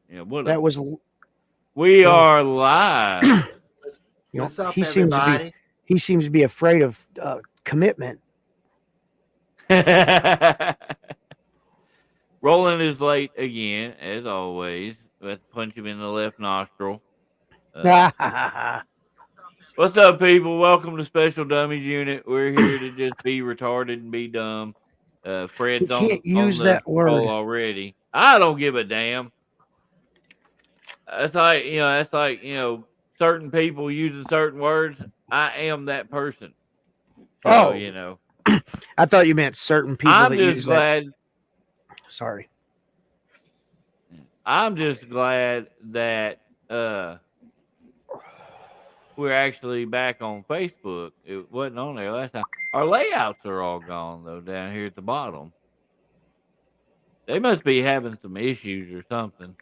Yeah, what That was, we are live. What's up, everybody? He seems to be afraid of commitment. Roland is late again, as always. Let's punch him in the left nostril. What's up, people? Welcome to Special Dummies Unit. We're here to just be retarded and be dumb. Fred's You can't use on that the word call already. I don't give a damn. That's like certain people using certain words. I am that person. So, I thought you meant certain people I'm that just use glad. that. Sorry. I'm just glad that we're actually back on Facebook. It wasn't on there last time. Our layouts are all gone though down here at the bottom. They must be having some issues or something.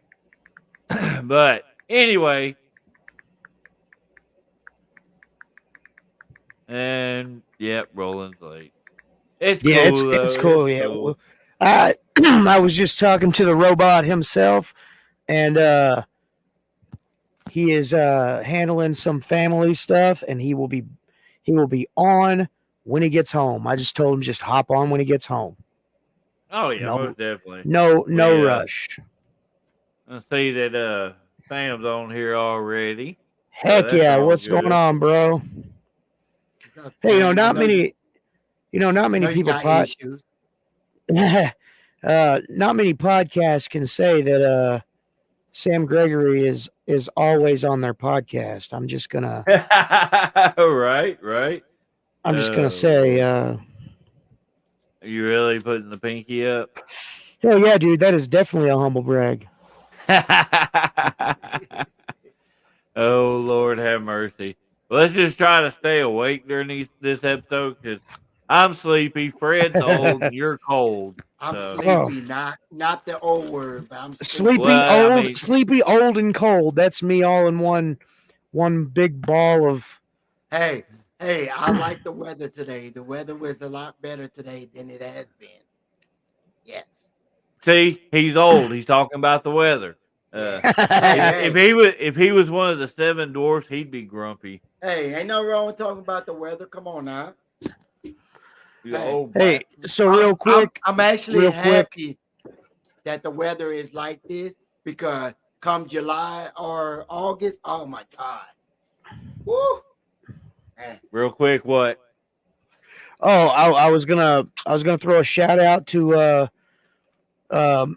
But anyway, and yep, Roland's late. It's cool. It's cool. Yeah. Cool. Well, I was just talking to the robot himself, and he is handling some family stuff, and he will be on when he gets home. I just told him just hop on when he gets home. Oh yeah, most definitely. No rush. I see that Sam's on here already. Heck yeah! What's going on, bro? Hey, not many people. Not many podcasts can say that Sam Gregory is always on their podcast. I'm just gonna right. I'm just gonna say are you really putting the pinky up? Hell yeah, dude, that is definitely a humble brag. Oh Lord have mercy. Let's just try to stay awake during this episode because I'm sleepy, Fred's old, and you're cold. I'm sleepy, not the old word, but I'm sleepy, old, and cold. That's me all in one big ball of. Hey, I like the weather today. The weather was a lot better today than it has been. Yes. See, he's old. He's talking about the weather. If he was one of the 7 dwarfs, he'd be grumpy. Hey, ain't no wrong with talking about the weather. Come on now. Hey, so real quick, I'm actually happy that the weather is like this because come July or August, oh my God. Woo! Real quick, what? Oh, I was gonna throw a shout out to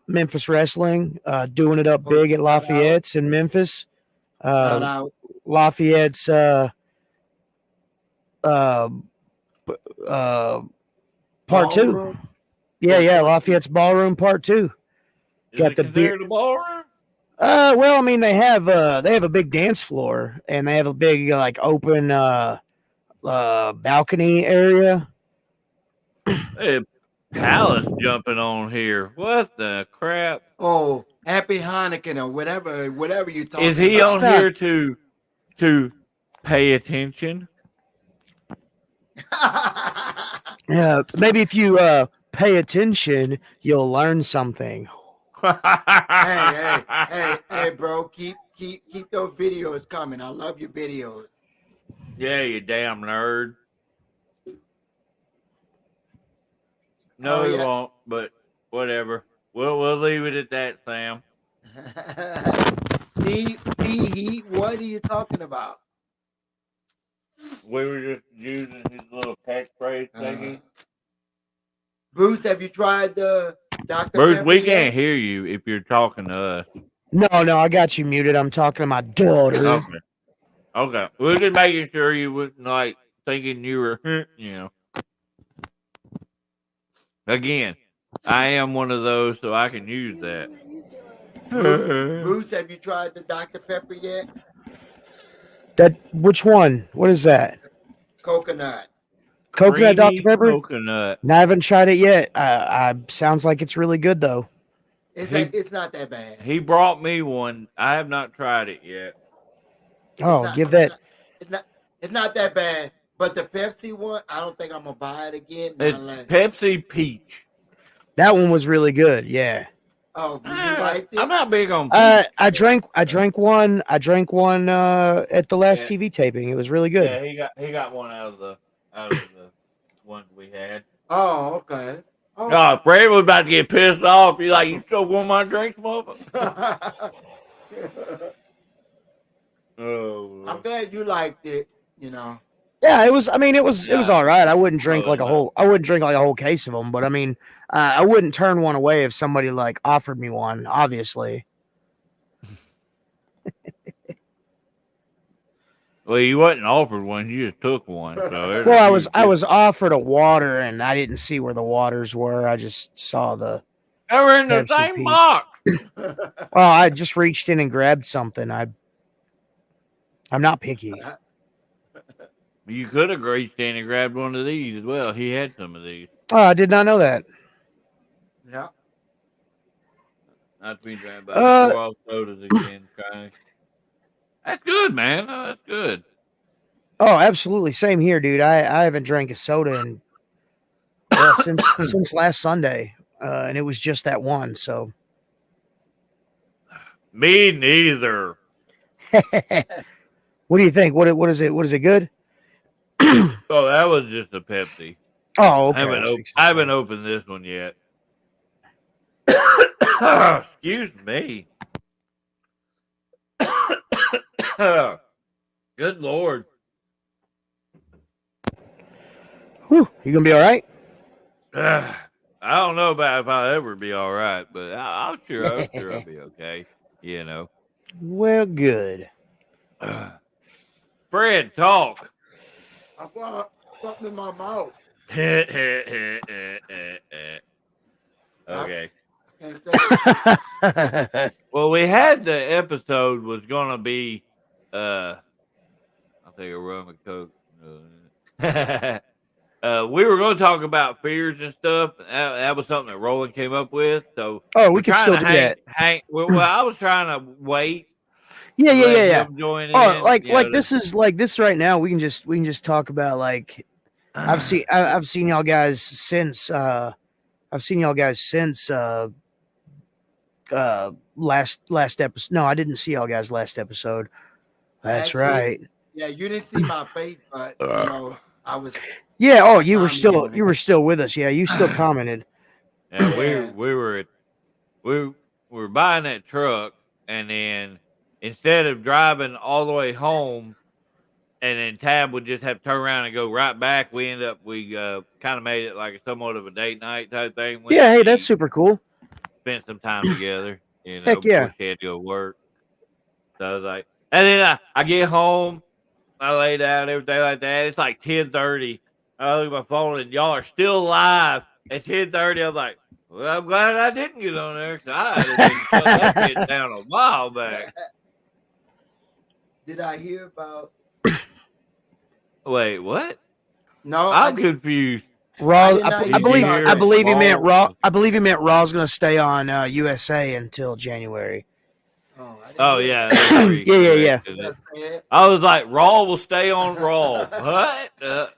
Memphis Wrestling, doing it up big at Lafayette's in Memphis. Lafayette's Part 2. Yeah, Lafayette's Ballroom Part 2. Got the beer ballroom? Well, I mean they have a big dance floor and they have a big open balcony area. Hey, Palace jumping on here. What the crap? Oh, happy Hanukkah or whatever you talking about. Is he on here to pay attention? Yeah, maybe if you pay attention, you'll learn something. hey, bro, keep those videos coming. I love your videos. Yeah, you damn nerd. No, he won't, but whatever. We'll leave it at that, Sam. What are you talking about? We were just using his little catchphrase thingy. Bruce, have you tried the Dr. Bruce, Pepper we can't hear you if you're talking to us. No, I got you muted. I'm talking to my daughter. Okay. We're just making sure you wouldn't thinking you were, Again, I am one of those, so I can use that. Bruce, have you tried the Dr. Pepper yet? Which one? What is that? Coconut. Coconut Dr. Pepper? Coconut. No, I haven't tried it yet. Sounds like it's really good though. It's not that bad. He brought me one. I have not tried it yet. It's not that bad. But the Pepsi one, I don't think I'm gonna buy it again. It's Pepsi Peach. That one was really good. Yeah. Oh, you liked I'm it? not big on I drank one at the last Yeah, TV taping. It was really good. yeah. He got one out of the ones we had. Oh, okay. Okay. Oh, Fred was about to get pissed off. He's like, "You still want my drinks, motherfucker?" Oh, I'm Lord. glad you liked it. You know. Yeah, it was. I mean, it was Yeah. all right. I wouldn't drink Oh, like a whole. I wouldn't drink like a whole case of them, but I mean, I wouldn't turn one away if somebody like offered me one. Obviously. well, you wasn't offered one. You just took one. So Well, I you was offered a water, and I didn't see where the waters were. I just saw the they were in the Pepsi same Peach. box. Well, I just reached in and grabbed something. I'm not picky. You could have reached in and grabbed one of these as well. He had some of these. Oh, I did not know that. Yeah. Not to be trying about to Uh, throw off sodas again. Trying. That's good, man. Oh, that's good. oh, absolutely. Same here, dude. I haven't drank a soda in since last Sunday, and it was just that one. So, Me neither. what do you think? What is it? What is it good? Oh, that was just a Pepsi. Oh, okay. I was fixing to I say. haven't opened this one yet. Excuse me. Good Lord. Whew, you gonna be all right? I don't know about if I'll ever be all right, but I'm sure I'll be okay. You know. Well, good. Fred, talk. I got something in my mouth. Okay. I can't say. Well, we had the episode was gonna be I'll take a rum and coke. We were going to talk about fears and stuff. That was something that Roland came up with. So Oh, we we're can trying still to do that. hang. Well, I was trying to wait Yeah, to yeah, let yeah, yeah. him join Oh, in. You know, this is like this right now. We can just talk about like I've seen y'all guys since last episode. No, I didn't see y'all guys last episode. That's Actually, right. yeah, you didn't see my face, but you know, I was Yeah. Oh, I commented on you it. were still with us. Yeah, you still commented. and Yeah. we were buying that truck, and then instead of driving all the way home, and then Tab would just have to turn around and go right back. We kind of made it like somewhat of a date night type thing. Went Yeah. to Hey, that's eat, super cool. spent some time together, Heck before yeah. she had to go work. So I was like, and then I get home, I lay down, everything like that. It's like 10:30. I look at my phone, and y'all are still live at 10:30. I'm like, well, I'm glad I didn't get on there because I'd have been shut that bitch down a while back. Did I hear about? Wait, what? No, I'm confused. I Raw. did not Did hear you about hear I that. believe he meant Raw? Raw. I believe he meant Raw's going to stay on USA until January. Oh, I didn't Oh hear yeah, that. that's pretty Yeah, yeah, correct. yeah. 'Cause That's sad. I was like, Raw will stay on Raw. What? That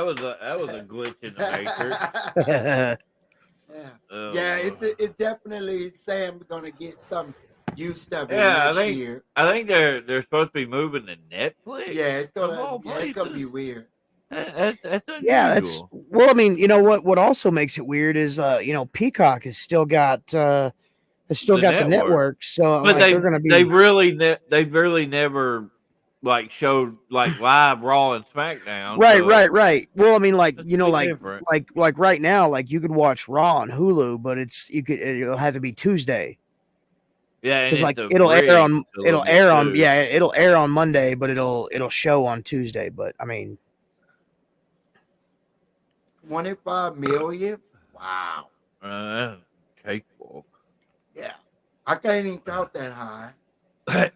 was a glitch in the matrix. Yeah, Oh, yeah. Lord. It's definitely Sam gonna get some used of it Yeah, next year. I think they're supposed to be moving to Netflix Yeah, of all it's gonna places. be weird. That's Yeah, that's unusual. well. I mean, you know what? What also makes it weird is, Peacock has still The got the network, network, so but like they're gonna they've be really never like showed like live Raw and SmackDown. right, So right, right. Well, I mean, that's a bit different. like right now, like you could watch Raw on Hulu, but it'll have to be Tuesday Yeah, and because it's abridged a little bit too. it'll air on Monday, but it'll show on Tuesday. But I mean, 25 million. Wow. That's capable. Yeah, I can't even count that high.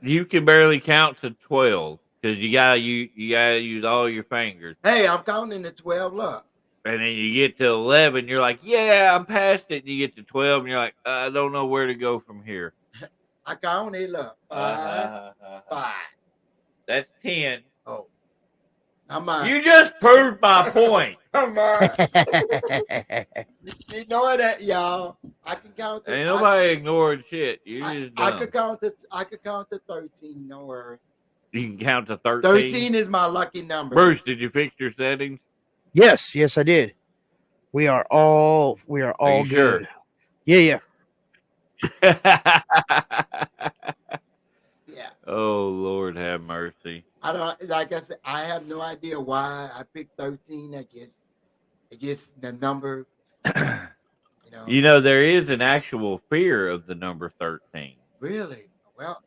You can barely count to 12 because you gotta use all your fingers, Hey, I'm counting the 12 up. and then you get to 11. You're like, yeah, I'm past it. And you get to 12, and you're like, I don't know where to go from here. I counted up. Five. That's 10. Oh, I'm on. You just proved my point. I'm on. You know that, y'all. I can count Ain't it. nobody ignoring shit. You just I dumb. could count it. I could count to 13. No worry. You can count to 13. 13 is my lucky number. Bruce, did you fix your settings? Yes, I did. We are all Are you good. sure? Yeah. Yeah. Oh, Lord have mercy. I don't, like I said, I have no idea why I picked 13. I guess the number, You know, there is an actual fear of the number 13. Really? Well,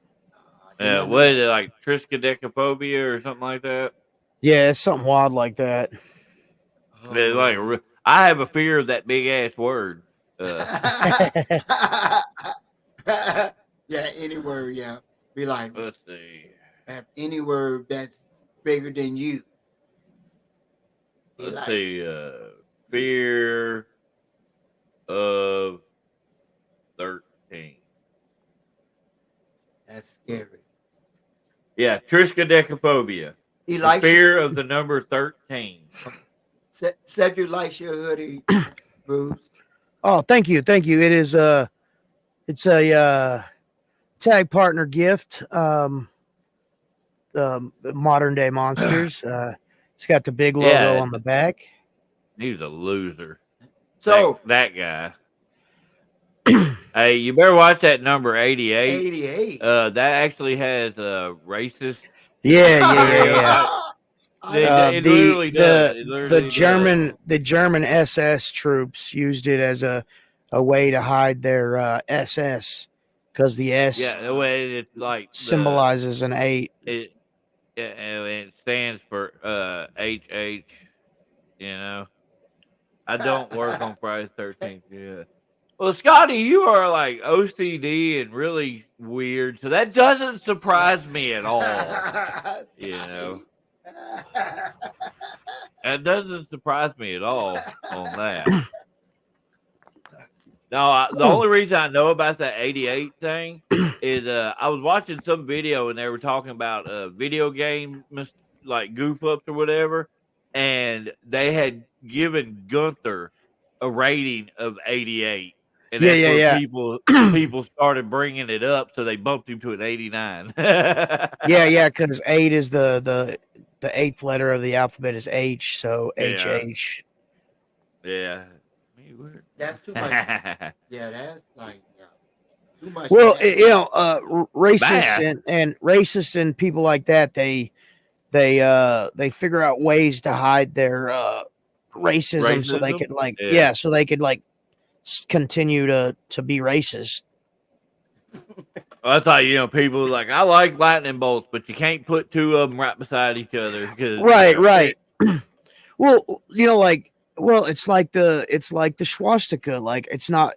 What is it, like triskaidekaphobia or something like that? Yeah, it's something wild like that. It's like I have a fear of that big ass word. Yeah, any word, yeah. Be like, Let's see. have any word that's bigger than you. Let's see. Fear of 13. That's scary. Yeah, triskaidekaphobia. The fear of the number 13. Cedric likes your hoodie, Bruce. Oh, thank you. It is it's a tag partner gift. Modern Day Monsters. It's got the big logo on the back. He's a loser. So that guy. Hey, you better watch that number 88. 88. That actually has racist. Yeah. It literally does. The German SS troops used it as a way to hide their SS because the S the way it's like symbolizes an 8. It stands for HH. You know, I don't work on Friday 13th. Yeah. Well, Scotty, you are like OCD and really weird, so that doesn't surprise me at all. You know, that doesn't surprise me at all on that. No, the only reason I know about that 88 thing is I was watching some video and they were talking about video game like goof ups or whatever, and they had given Gunther a rating of 88. And that's where people started bringing it up, so they bumped him to an 89. Because 8 is the 8th letter of the alphabet is H, so HH. Yeah. That's too much. Yeah, that's like too much. Well, racists and racists and people like that, they figure out ways to hide their racism so they could so they could continue to be racist. I thought people were like, I like lightning bolts, but you can't put two of them right beside each other. Right. Well, it's like the swastika. Like it's not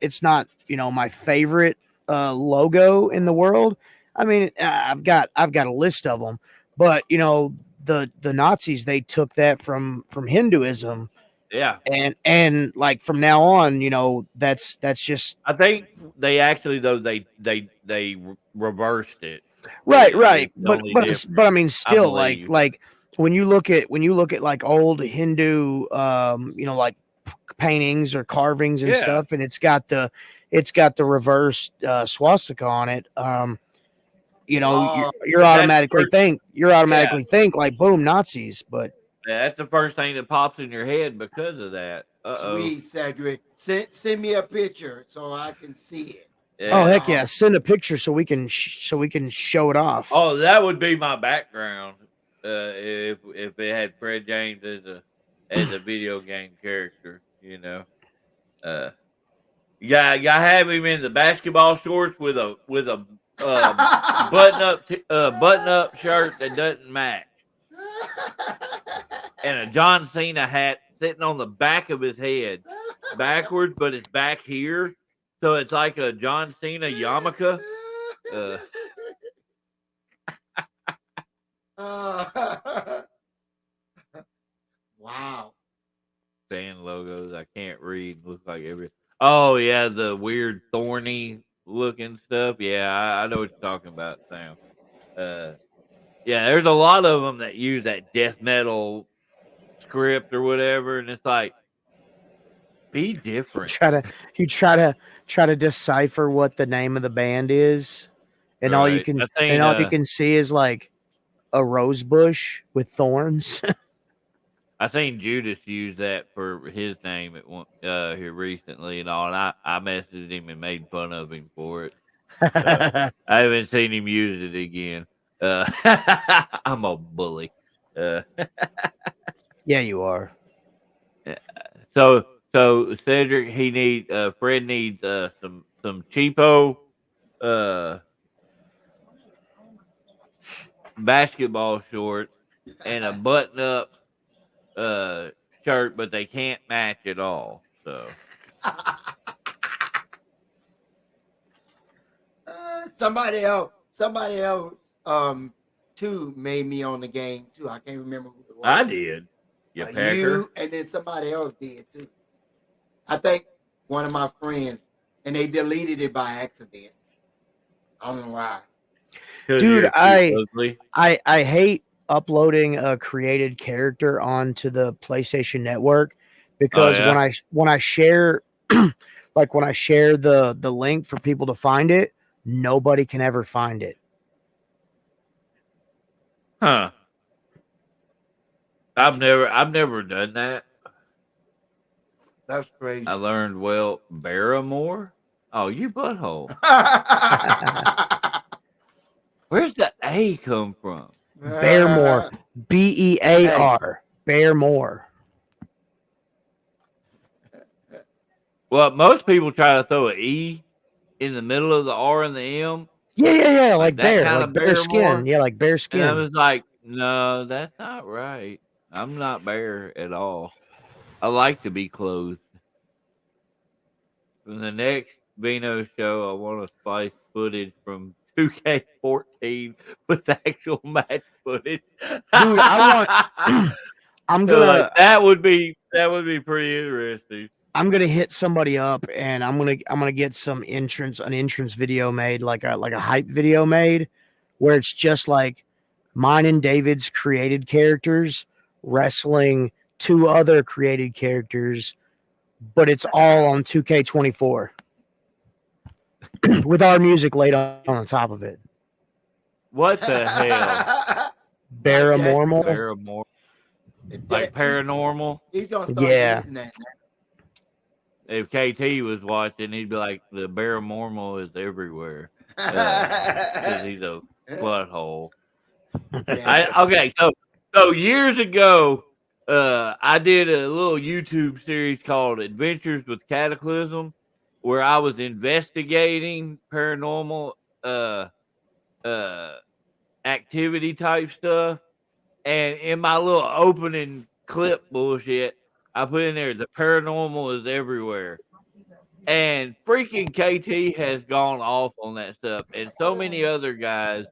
my favorite logo in the world. I mean, I've got a list of them, but the Nazis, they took that from Hinduism. Yeah. And like from now on, that's just. I think they actually they reversed it. Right. But I mean, still like when you look at like old Hindu like paintings or carvings and stuff, and it's got the reverse swastika on it. You're automatically think like boom, Nazis, but that's the first thing that pops in your head because of that. Sweet Cedric, send me a picture so I can see it. Yeah. Oh heck yeah! Send a picture so we can show it off. Oh, that would be my background if it had Fred James as a video game character. You got have him in the basketball shorts with a button up shirt that doesn't match, and a John Cena hat sitting on the back of his head backwards, but it's back here. So it's like a John Cena yarmulke. Wow. Band logos. I can't read. Looks like every. Oh yeah, the weird thorny looking stuff. Yeah, I know what you're talking about, Sam. Yeah, there's a lot of them that use that death metal script or whatever, and it's like, be You different. try to decipher what the name of the band is, and Right. I think all you can see is like a rose bush with thorns. I think Judas used that for his name at one here recently and all, and I messaged him and made fun of him for it. So I haven't seen him use it again. I'm a bully. Uh, Yeah, you are. so Cedric Fred needs some cheapo uh basketball shorts and a button up shirt, but they can't match at all. So somebody else, too, made me on the game too. I can't remember who it was. I did. You pecker. You and then somebody else did too. I think one of my friends, and they deleted it by accident. I don't know why. Dude, I hate uploading a created character onto the PlayStation Network because when I share like when I share the link for people to find it, nobody can ever find it. Huh. I've never done that. That's crazy. I learned Barrymore. Oh, you butthole. Where's the A come from? Bearmore. Bear. Bearmore. Well, most people try to throw an E in the middle of the R and the M. Yeah. Like that bear. kind Like of bear skin. Barrymore. Yeah, like bear And I skin. was like, no, that's not right. I'm not bear at all. I like to be clothed. For the next Vino show, I want to splice footage from 2K14 with actual match footage. Dude, I'm So, gonna like, that would be pretty interesting. I'm gonna hit somebody up and I'm gonna get an entrance video made, like a hype video made, where it's just like mine and David's created characters wrestling two other created characters, but it's all on 2K24 with our music laid on top of it. What the hell? Paranormal. Barrymore. Like paranormal. He's gonna start using that. If KT was watching, he'd be like, "The Barrymore is everywhere." Because he's a butthole. Okay, so years ago, I did a little YouTube series called Adventures with Cataclysm, where I was investigating paranormal activity type stuff. And in my little opening clip bullshit, I put in there, the paranormal is everywhere. And freaking KT has gone off on that stuff. And so many other guys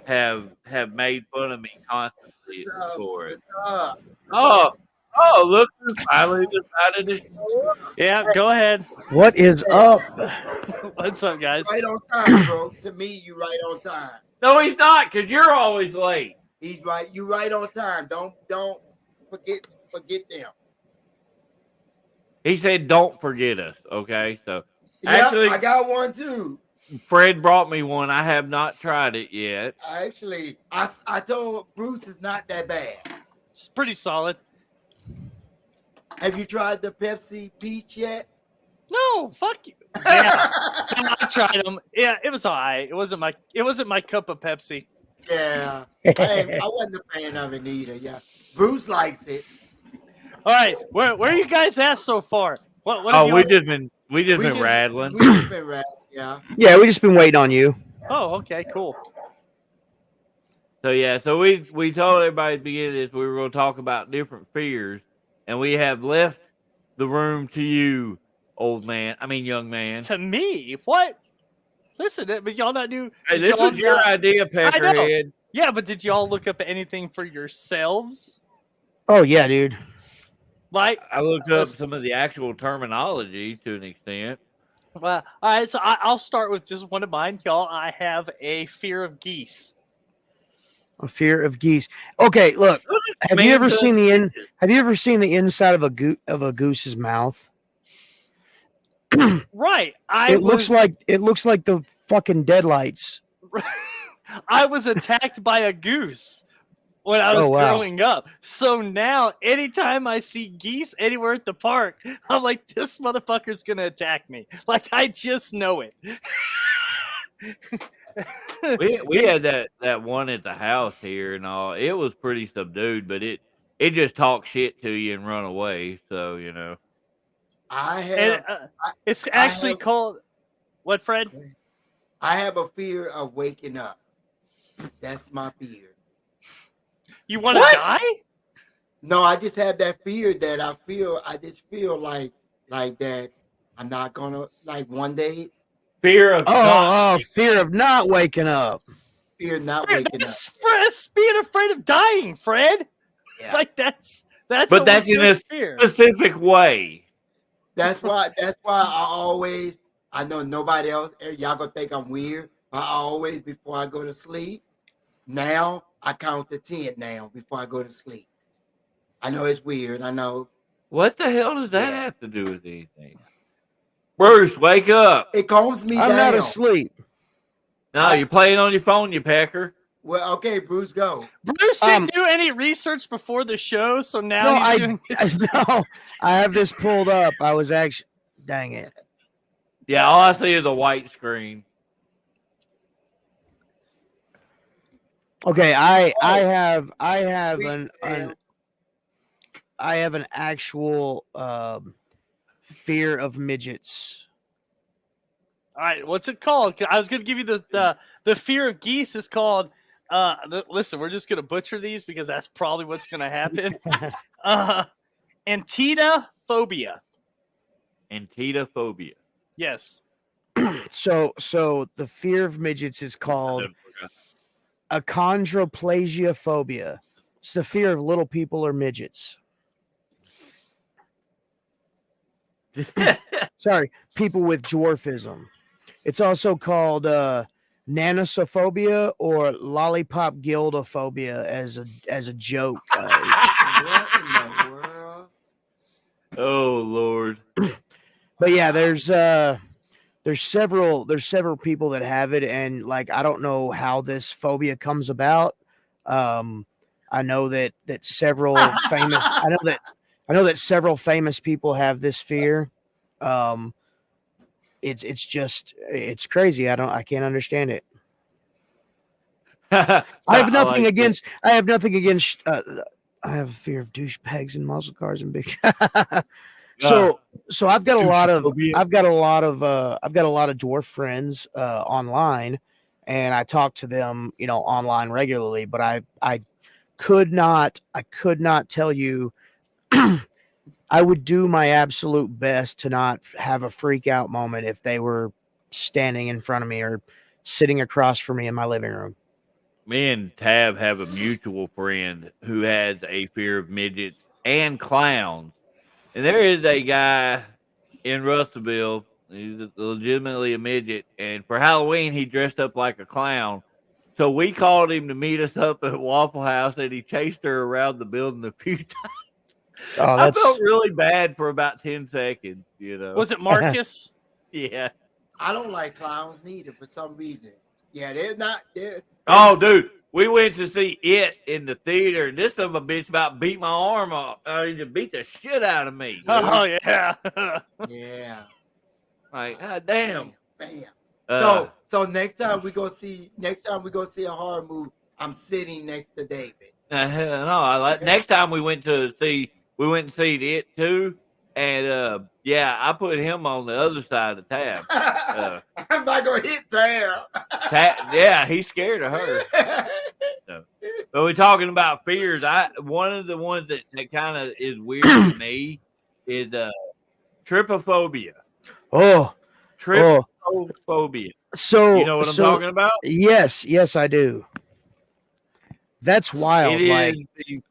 have made fun of me constantly for it. Oh, look who finally decided to show up. Yeah, go ahead. What is up? What's up, guys? Right on time, bro. To me, you right on time. No, he's not, because you're always late. He's right. You right on time. Don't forget them. He said, "Don't forget us." Okay, so actually, I got one too. Fred brought me one. I have not tried it yet. Actually, I told Bruce it's not that bad. It's pretty solid. Have you tried the Pepsi Peach yet? No, fuck you. Yeah, I tried them. Yeah, it was alright. It wasn't my cup of Pepsi. Yeah, I wasn't a fan of it either. Yeah, Bruce likes it. All right, where are you guys at so far? What we just been rattling. We just been rattling. Yeah. Yeah, we just been waiting on you. Oh, okay, cool. So yeah, so we told everybody at the beginning of this we were going to talk about different fears, and we have left the room to you, young man. To me, what? Listen, but y'all not do. Hey, this was your idea, Peckerhead. Yeah, but did y'all look up anything for yourselves? Oh yeah, dude. Like I looked up some of the actual terminology to an extent. Well, all right, so I'll start with just one of mine, y'all. I have a fear of geese. A fear of geese. Okay, look. Have you ever seen Man, Have you ever seen the inside of a goose's mouth? Right. It looks like the fucking deadlights. I was attacked by a goose when I was Oh, wow. growing up. So now, anytime I see geese anywhere at the park, I'm like, this motherfucker's gonna attack me. Like, I just know it. we had that one at the house here and all. It was pretty subdued, but it just talked shit to you and run away. So I And have it's I actually have called what, Fred? I have a fear of waking up. That's my fear. You want to What? die? No, I just have that fear that I just feel like that I'm not gonna like one day fear of Fear of not waking up. fear not Fred, waking up. that's being afraid of dying, Fred. Yeah. Like that's but a that's in a legit fear. specific way. That's why I know nobody else, y'all gonna think I'm weird, but I always, before I go to sleep, now I count to 10 now before I go to sleep. I know it's weird. I know. What the hell does that Yeah. have to do with anything? Bruce, wake up. It calms me I'm down. not asleep. No, you're playing on your phone, you pecker. Well, okay, Bruce, go. Bruce didn't do any research before the show, so now he's doing his research. I have this pulled up. I was actually, dang it. Yeah, all I see is a white screen. Okay, I have Sweet an I have an actual fear of midgets. All right, what's it called? I was going to give you the fear of geese is called. Listen, we're just going to butcher these because that's probably what's going to happen. Antetophobia. Antetophobia. Yes. So the fear of midgets is called achondroplasiophobia. It's the fear of little people or midgets. Sorry, people with dwarfism. It's also called nanosophobia or lollipop gildophobia as a joke. What in the world? Oh Lord. But yeah, there's several people that have it, and like I don't know how this phobia comes about. I know that several famous I know that several famous people have this fear. It's crazy. I can't understand it. I have nothing against. I have nothing against. I have a fear of douchebags and muscle cars and big. So I've got a lot of dwarf friends online, and I talk to them, online regularly. But I could not tell you. I would do my absolute best to not have a freak out moment if they were standing in front of me or sitting across from me in my living room. Me and Tab have a mutual friend who has a fear of midgets and clowns. And there is a guy in Russellville. He's legitimately a midget. And for Halloween, he dressed up like a clown. So we called him to meet us up at Waffle House, and he chased her around the building a few times. Oh, I felt really bad for about 10 seconds, Was it Marcus? Yeah. I don't like clowns neither for some reason. Yeah, they're not. Oh, dude, we went to see it in the theater, and this son of a bitch about beat my arm off. He just beat the shit out of me. Oh yeah. Yeah. Like, God damn. Bam. So next time we go see a horror movie, I'm sitting next to David. No, next time we went and see it too, and I put him on the other side of Tab. I'm not gonna hit Tab. Yeah, he's scared of her. So, but we're talking about fears. One of the ones that kind of is weird to me is trypophobia. Oh, Trypophobia. So you know what I'm talking about? Yes, I do. That's wild. It is the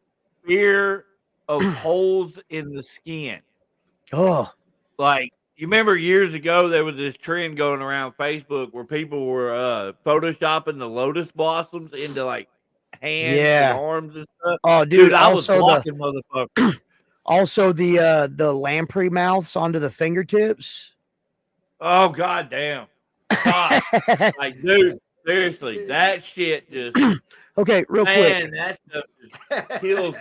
fear of holes in the skin. Oh, like you remember years ago there was this trend going around Facebook where people were photoshopping the lotus blossoms into like hands Yeah. and arms and stuff. Oh, Dude, I was also blocking motherfuckers. also the lamprey mouths onto the fingertips. Oh god damn! Stop! Like, dude, seriously, that shit just Okay, real quick. man, that stuff just kills me.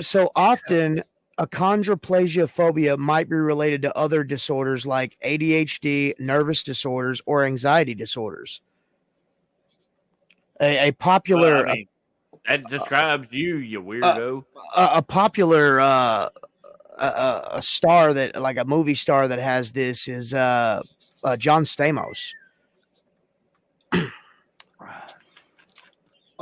So often achondroplasia phobia might be related to other disorders like ADHD, nervous disorders, or anxiety disorders. A Well, popular I mean, that describes you, you uh, weirdo. a popular a star that like a movie star that has this is John Stamos.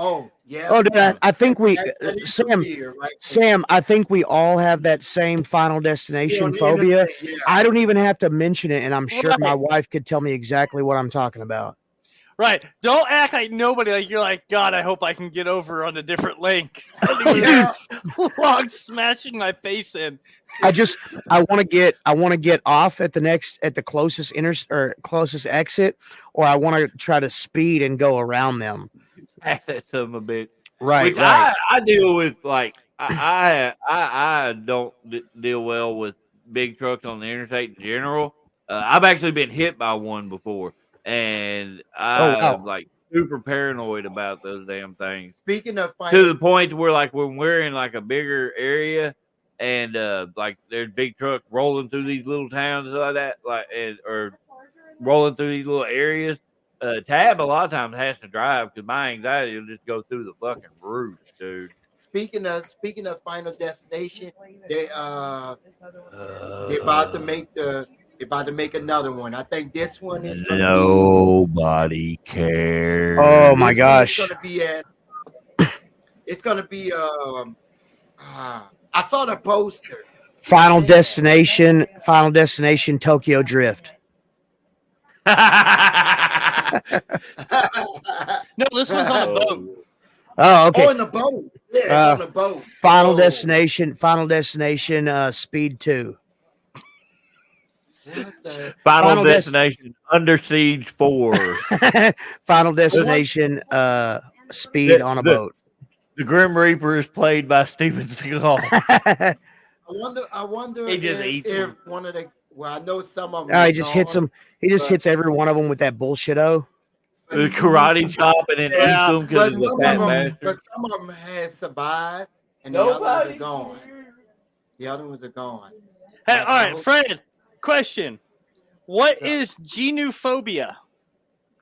Oh, yeah. Oh, dude, I think we That is a Sam fear, right? Sam, I think we all have that same Final Destination On the phobia. internet, yeah. I don't even have to mention it, and I'm sure my Right. wife could tell me exactly what I'm talking about. Right. Don't act like nobody. Like you're like, God, I hope I can get over on a different link. Yeah. Log smashing my face in. I want to get off at the closest closest exit, or I want to try to speed and go around them. That son of a bitch. Right, Which right. I deal with like I don't deal well with big trucks on the interstate in general. I've actually been hit by one before, and Oh wow. I'm like super paranoid about those damn things. Speaking of To final, the point where like when we're in like a bigger area and like there's big trucks rolling through these little towns and like that, or rolling through these little areas. Tab a lot of times has to drive because my anxiety will just go through the fucking roof, dude. speaking of Final Destination, they about to make another one. I think this one is gonna Nobody cares. Oh be my this one is gosh. gonna be at it's gonna be I saw the poster. Final Destination Tokyo Drift. No, this one's on a boat. Oh, okay. Oh, in the boat. Yeah, it's on the boat. Final Oh. Destination Speed 2. What the- Final Destination Under Siege 4. Final Destination Speed on a boat. The Grim Reaper is played by Steven Seagal. I wonder He just eats if them. one of the I know some of them. Oh, he just hits them. He just hits every one of them with that bullshit-o. The karate chop and then Yeah, eats them because he's a fat But bastard. some of them has survived, and the others are gone. The other ones are gone. Hey, all right, Fred. Question: what is genophobia?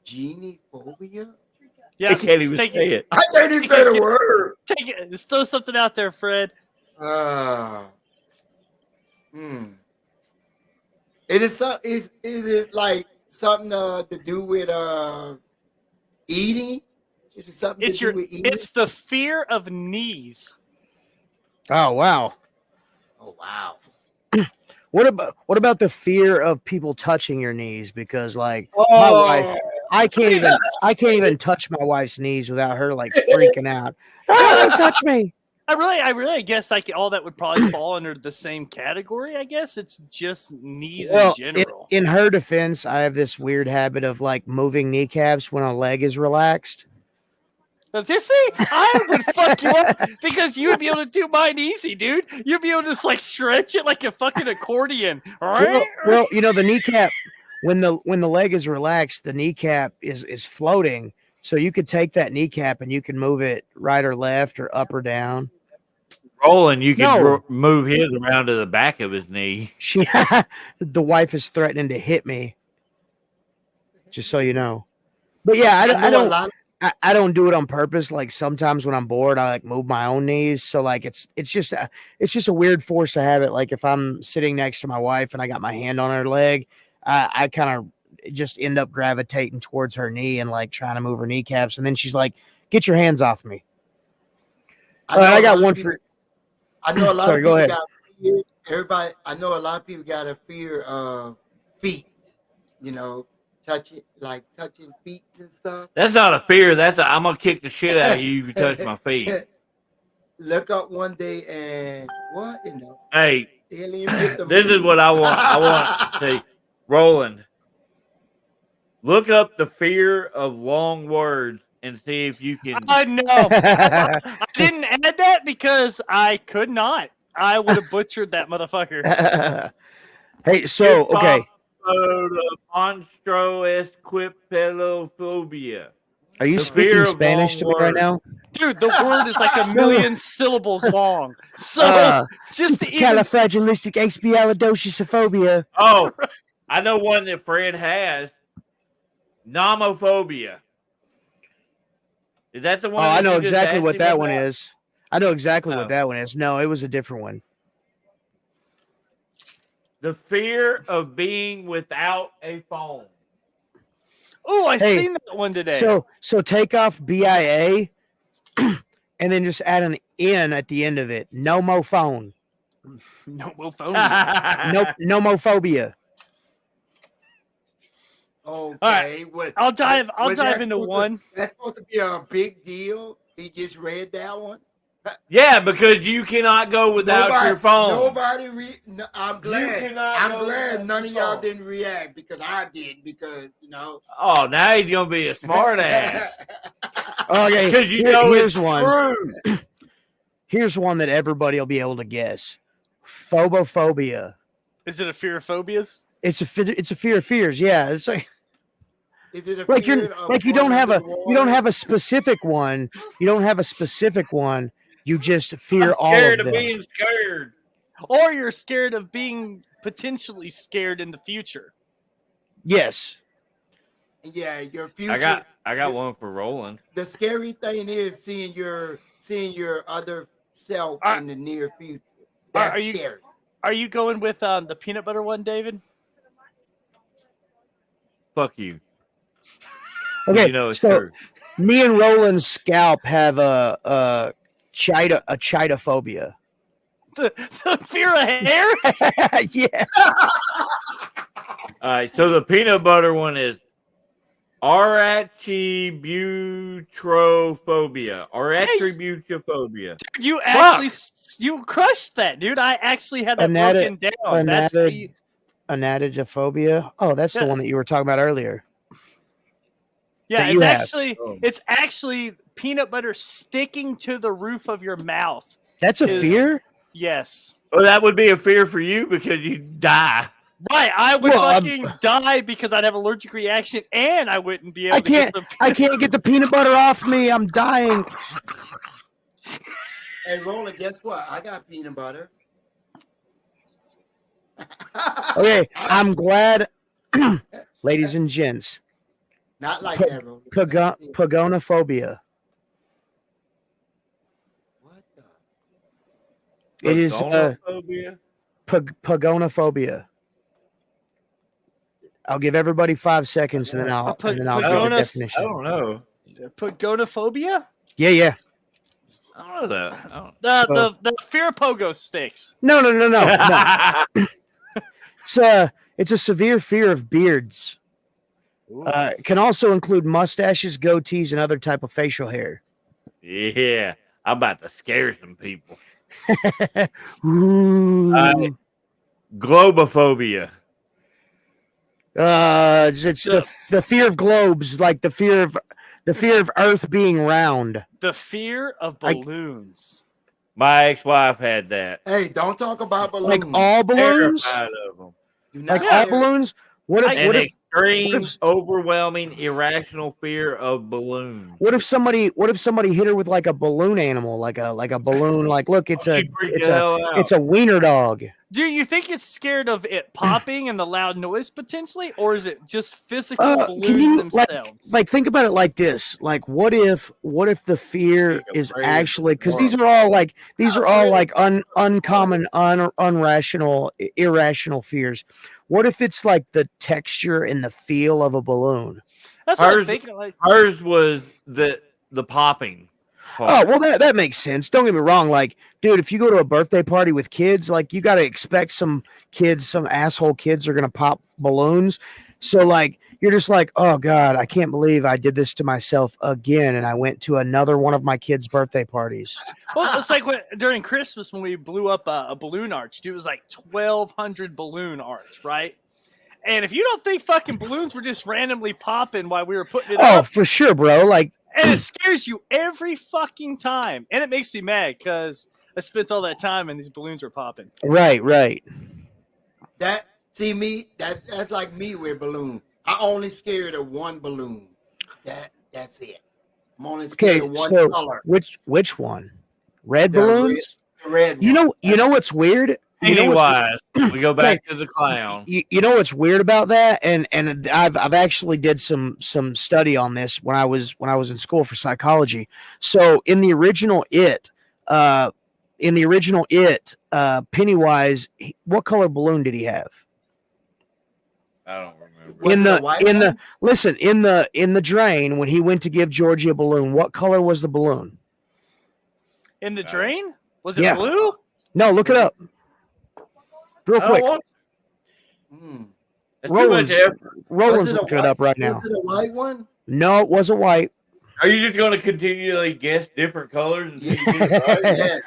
Genie phobia? Yeah, I can't even take say it. I can't even say the word. Take it. Just throw something out there, Fred. It is is it like something to do with eating? Is it something It's to your. do with eating? It's the fear of knees. Oh wow. Oh wow. What about the fear of people touching your knees? Because like my Oh. wife, I can't even touch my wife's knees without her like freaking out. Oh, don't touch me. I really guess like all that would probably fall under the same category. I guess it's just knees in general. In her defense, I have this weird habit of like moving kneecaps when a leg is relaxed. But you see, I would fuck you up because you would be able to do mine easy, dude. You'd be able to just like stretch it like a fucking accordion. Well, you know the kneecap when the leg is relaxed, the kneecap is floating. So you could take that kneecap and you can move it right or left or up or down. Rolling, you can No. move his around to the back of his knee. The wife is threatening to hit me. Just so you know. But yeah, I don't do it on purpose. Like sometimes when I'm bored, I like move my own knees. So like it's just a weird force to have it. Like if I'm sitting next to my wife and I got my hand on her leg, I kind of just end up gravitating towards her knee and like trying to move her kneecaps. And then she's like, "Get your hands off me." I got one for. I know a lot Sorry, of go people ahead. got fear. Everybody, I know a lot of people got a fear of feet. You know, touching feet and stuff. That's not a fear. I'm gonna kick the shit out of you if you touch my feet. Look up one day and what in the Hey, alien hit the this is moon? what I want. I want to see. Roland, look up the fear of long words and see if you can. I know. I didn't add that because I could not. I would have butchered that motherfucker. Hey, so okay, Monstroesquipelophobia. are you The speaking fear of Spanish to long me right words. now? Dude, the word is like a million syllables long. So just to even Supercalifragilisticexpialidociosophobia. Oh, I know one that Fred has. Nomophobia. Is that the Oh, one? I that know you just exactly asked what him that one about? is. I know exactly Oh. what that one is. No, it was a different one. The fear of being without a phone. Oh, I Hey, seen that one today. So take off BIA and then just add an N at the end of it. Nomophone. Nomophobia. Nomophobia. Okay. I'll dive that into supposed one. That's supposed to be a big deal. He just read that one. Yeah, because you cannot go without your phone. I'm glad. I'm glad none of y'all didn't react because I didn't. Because Oh, now he's gonna be a smart ass. Okay, Because here's it's one. true. Here's one that everybody will be able to guess. Phobophobia. Is it a fear of phobias? It's a fear of fears. Yeah, it's like is it a like fear you're of like you going don't have under a the you don't water? have a specific one. You don't have a specific one. You just fear I'm all scared of of them. being scared. Or you're scared of being potentially scared in the future. Yes. Yeah, your future. I got one for Roland. The scary thing is seeing your other self in the near future. That's scary. Are you going with the peanut butter one, David? Fuck you. Okay. You know it's so true. me and Roland's scalp have a chitophobia. The fear of hair? Yeah. All right, so the peanut butter one is arachibutyrophobia. Arachibutyrophobia. You actually you crushed that, dude. I actually had that broken down. That's how you... Anatidophobia. Oh, that's the one that you were talking about earlier. Yeah, it's actually peanut butter sticking to the roof of your mouth. That's a fear? Yes. Well, that would be a fear for you because you die. Right, I would fucking die because I'd have an allergic reaction, and I wouldn't be able to I can't get the peanut butter off me. I'm dying. Hey, Roland, guess what? I got peanut butter. Okay, I'm glad, ladies and gents. Not like that, Roland. Pagonophobia. What the? It is pagonophobia. I'll give everybody 5 seconds, and then I'll give the definition. I don't know. Pagonophobia? Yeah. I don't know that. The fear of pogo sticks. No. It's a severe fear of beards. It can also include mustaches, goatees, and other type of facial hair. Yeah, I'm about to scare some people. Globophobia. It's the fear of globes, like the fear of Earth being round. The fear of balloons. My ex-wife had that. Hey, don't talk about balloons. Like all balloons? Terrified of them. Like all balloons? What if overwhelming, irrational fear of balloons? What if somebody hit her with like a balloon animal, like a balloon? Like, look, it's a wiener dog. Do you think it's scared of it popping and the loud noise potentially, or is it just physical balloons themselves? Like think about it like this. Like, what if the fear is actually, because these are all uncommon, irrational fears. What if it's like the texture and the feel of a balloon? That's what I'm thinking. Like, hers was the popping part. Oh, well, that makes sense. Don't get me wrong. Like, dude, if you go to a birthday party with kids, like, you got to expect some asshole kids are going to pop balloons. So, like, you're just like, oh, God, I can't believe I did this to myself again. And I went to another one of my kids' birthday parties. Well, it's like during Christmas when we blew up a balloon arch. Dude, it was like 1,200 balloon arch, right? And if you don't think fucking balloons were just randomly popping while we were putting it up. Oh, for sure, bro. Like, And it scares you every fucking time. And it makes me mad because I spent all that time and these balloons are popping. Right, right. That's like me with balloon. I only scared of one balloon. That's it. I'm only scared Okay, of one so color. which one? Red The balloons? red You one. know what's weird? You know what's Pennywise. We go back to the clown. you know what's weird about that, and I've actually did some study on this when I was in school for psychology. So in the original Pennywise, what color balloon did he have? I don't remember. Was it a white one? Listen, in the drain when he went to give Georgie a balloon, what color was the balloon? In the drain? Was it Yeah. blue? No, look it up. Real quick. That's too much effort. Roland's looking it up right now. Was it a white one? No, it wasn't white. Are you just going to continually guess different colors and see if you get it right? Yeah.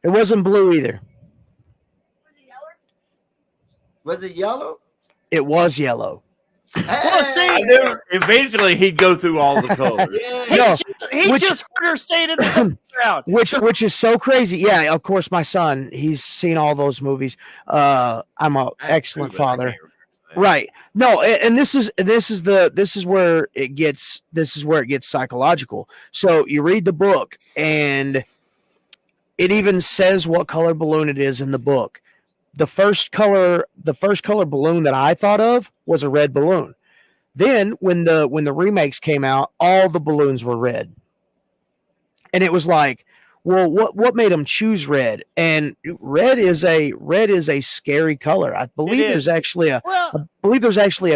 It wasn't blue either. Was it yellow? It was yellow. Well, see, Eventually, he'd go through all the colors. Yeah. he just heard her say it in the background. Which is so crazy. Yeah, of course, my son, he's seen all those movies. I'm an excellent father. Right. No, and this is where it gets psychological. So you read the book and it even says what color balloon it is in the book. The first color balloon that I thought of was a red balloon. Then when the remakes came out, all the balloons were red. And it was like, well, what made them choose red? And red is a scary color. I believe there's actually a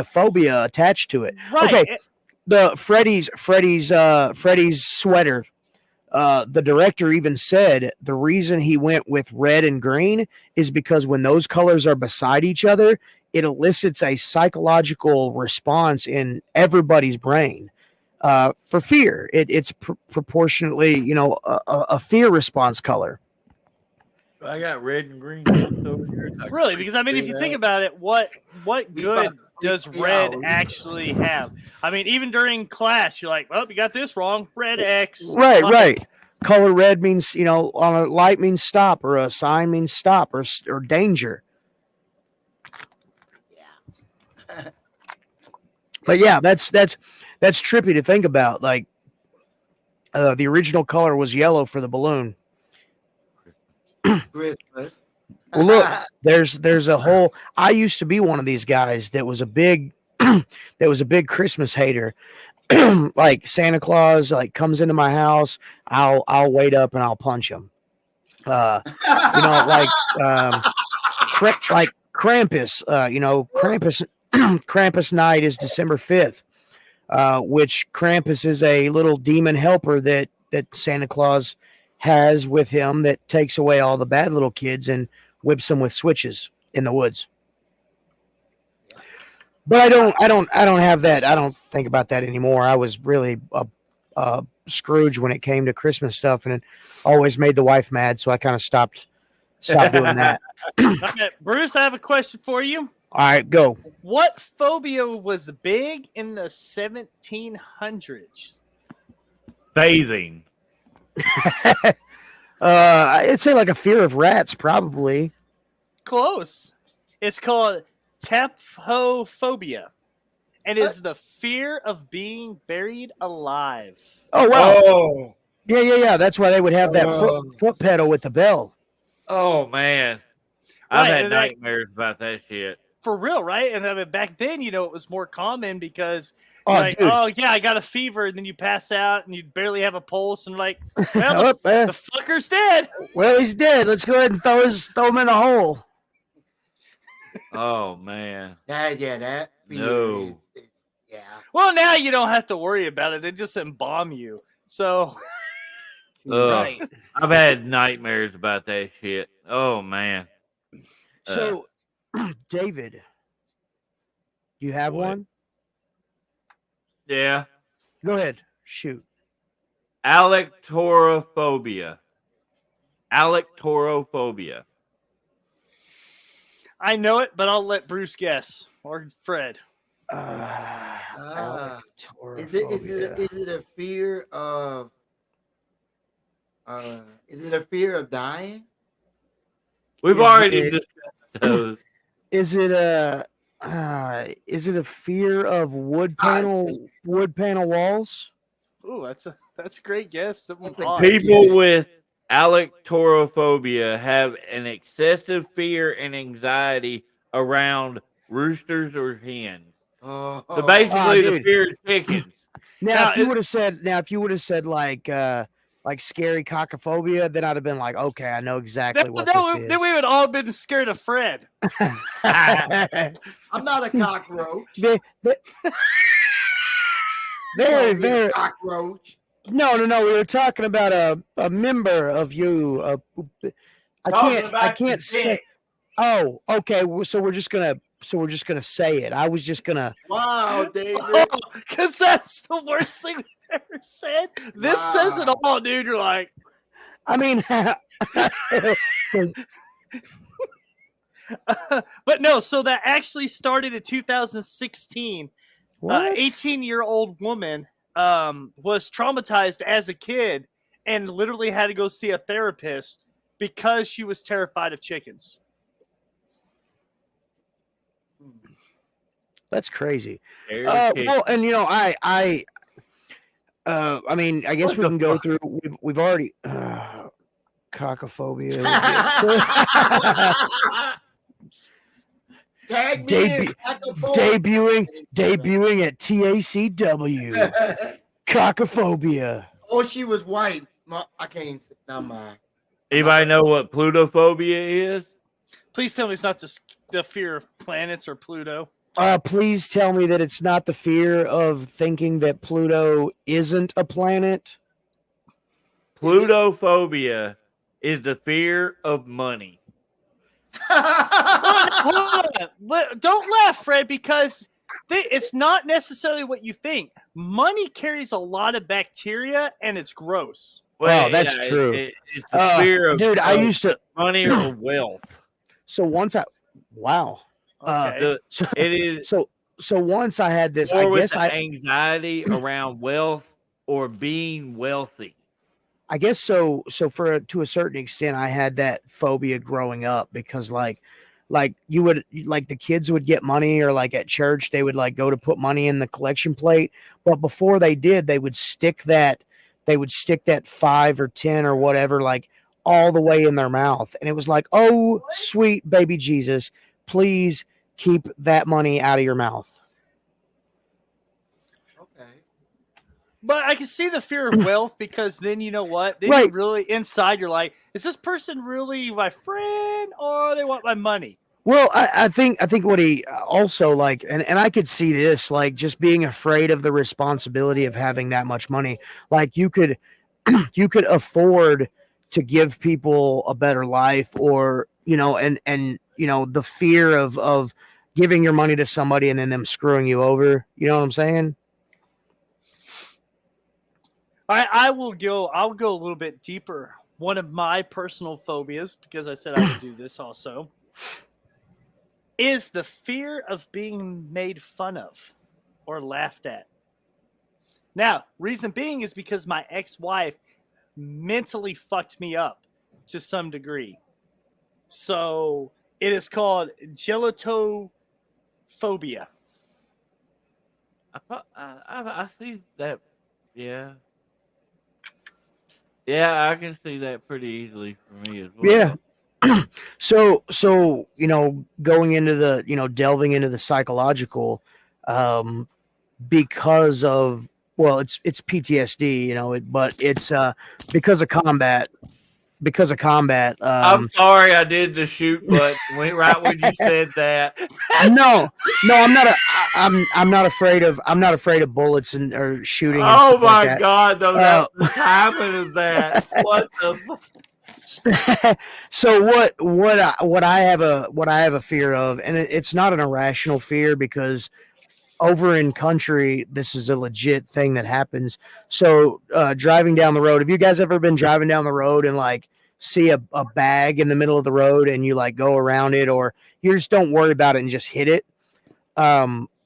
phobia attached to it. Right. Okay. The Freddy's sweater. The director even said the reason he went with red and green is because when those colors are beside each other, it elicits a psychological response in everybody's brain. For fear, it's proportionately, a fear response color. I got red and green over here. Really, because I mean, if you think about it, what good does red actually have? I mean, even during class, you're like, well, you got this wrong. Red X. Right. Color red means, on a light means stop, or a sign means stop, or danger. Yeah. But yeah, that's trippy to think about. Like, the original color was yellow for the balloon. Christmas. Well, look, there's a whole. I used to be one of these guys that was a big Christmas hater. Like Santa Claus, comes into my house, I'll wait up and I'll punch him. Like Krampus. Krampus night is December 5th. Which Krampus is a little demon helper that Santa Claus has with him that takes away all the bad little kids and whips them with switches in the woods. But I don't have that. I don't think about that anymore. I was really a Scrooge when it came to Christmas stuff, and it always made the wife mad. So I kind of stopped doing that. Okay, Bruce, I have a question for you. All right, go. What phobia was big in the 1700s? Phasing. I'd say like a fear of rats, probably. Close. It's called taphophobia, and is the fear of being buried alive. Oh wow! Oh, yeah. That's why they would have that foot pedal with the bell. oh man, I've Right, had and nightmares about that shit. For real, right? And I mean, back then, it was more common because Dude. oh yeah, I got a fever, and then you pass out, and you barely have a pulse, and like, well, the fucker's dead. Well, he's dead. Let's go ahead and throw him in a hole. Oh man, That No. is yeah. Well, now you don't have to worry about it. They just embalm you. So, Ugh. I've had nightmares about that shit. Oh man. So, David, you have What? one? Yeah, Go ahead. Shoot. Alectorophobia. Alectorophobia. I know it, but I'll let Bruce guess or Fred. Ah, Alectorophobia. is it a fear of is it a fear of dying? We've Is already it discussed those. is it a fear of wood I, panel walls? Ooh, that's a great guess. Something that's a odd. good People guess. with alectorophobia have an excessive fear and anxiety around roosters or hens. So Oh, Ah, basically, the dude. fear of chickens. Now, If you would have said like scary cockophobia, then I'd have been like, okay, I know exactly what this then we is. would all been scared of Fred. I'm not a cockroach. They- they- You very, call me a very. cockroach? No. We were talking about a member of you. Talking I about the can't say. dick. Oh, okay. So we're just gonna say it. I was just gonna. Wow, David. Because that's the worst thing we've ever said. This says it Wow. all, dude. You're like, I mean, but no. So that actually started in 2016. what? 18-year-old woman was traumatized as a kid and literally had to go see a therapist because she was terrified of chickens. That's crazy. Scary chicken. Well, and I mean, I guess What we the can go fuck? through. We've already cockophobia. Tag me in, Debu- cockophobia. debuting at TACW. Cockophobia. Oh, she was white. I can't. Not mine. Anybody know what plutophobia is? Please tell me it's not just the fear of planets or Pluto. Please tell me that it's not the fear of thinking that Pluto isn't a planet. Plutophobia is the fear of money. Hold on. Don't laugh, Fred, because it's not necessarily what you think. Money carries a lot of bacteria, and it's gross. Oh, that's true. It's the fear of, dude, I used to. money or wealth. So once wow. Okay. It is So once I had this, more I with guess the anxiety around wealth or being wealthy. I guess so. So to a certain extent, I had that phobia growing up because like you would like the kids would get money or like at church they would like go to put money in the collection plate, but before they did, they would stick that 5 or 10 or whatever like all the way in their mouth, and it was like, oh sweet baby Jesus, please keep that money out of your mouth. Okay. But I can see the fear of wealth because then you know what? Then Right. you're really inside. You're like, is this person really my friend or they want my money? Well, I think what he also like, and I could see this like just being afraid of the responsibility of having that much money. Like you could afford to give people a better life, or and the fear of giving your money to somebody and then them screwing you over. You know what I'm saying? I'll go a little bit deeper. One of my personal phobias, because I said I would do this also, is the fear of being made fun of or laughed at. Now, reason being is because my ex-wife mentally fucked me up to some degree. So it is called gelatophobia. I see that. Yeah. Yeah, I can see that pretty easily for me as well. Yeah. So going into the delving into the psychological, because of, well, it's PTSD, but it's because of combat. I'm sorry, I did the shoot button right when you said that. No, I'm not afraid of bullets or shooting and Oh stuff like my that. god, though, that's the timing of that. What the So what I have a fear of, and it's not an irrational fear because over in country this is a legit thing that happens. So driving down the road, have you guys ever been driving down the road and like see a bag in the middle of the road and you like go around it, or you just don't worry about it and just hit it?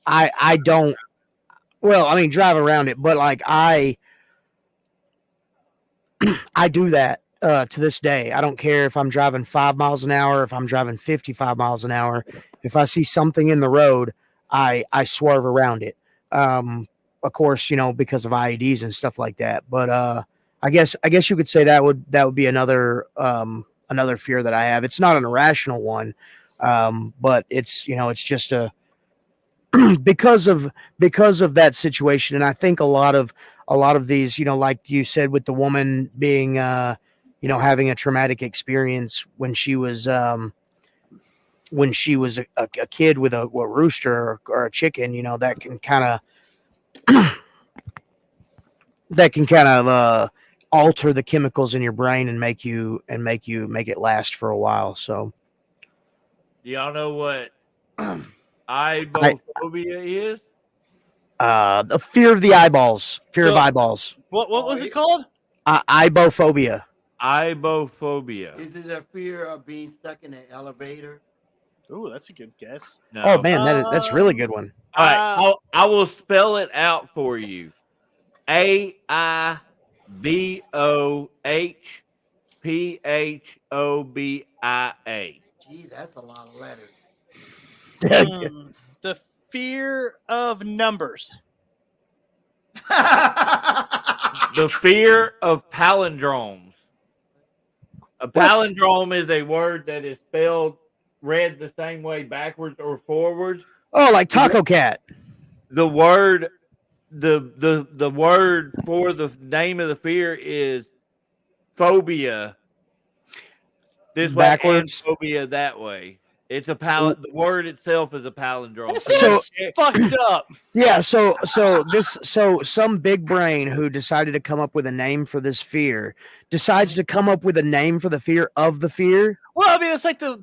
I don't. Well, I mean, drive around it, but like I do that to this day. I don't care if I'm driving 5 miles an hour, if I'm driving 55 miles an hour. If I see something in the road, I swerve around it. Of course, because of IEDs and stuff like that. But I guess you could say that would be another fear that I have. It's not an irrational one, but it's just a because of that situation. And I think a lot of these, like you said, with the woman being having a traumatic experience when she was a kid with a rooster or a chicken, that can kind of alter the chemicals in your brain and make it last for a while. So Do y'all know what ibophobia is? the fear of the eyeballs, fear of eyeballs, What was it called? ibophobia. Ibophobia. Is it a fear of being stuck in an elevator? Ooh, that's a good guess. No. Oh man, that's a really good one. All right, I will spell it out for you. AIBOHPHOBIA. Gee, that's a lot of letters. The fear of numbers. The fear of palindromes. A palindrome is a word that is read the same way backwards or forwards. Oh, like Taco Cat. The word the word for the name of the fear is phobia. This Backwards. way and phobia that way. It's a the word itself is a palindrome. That's fucked up. Yeah, so some big brain who decided to come up with a name for this fear decides to come up with a name for the fear of the fear. Well, I mean, it's like the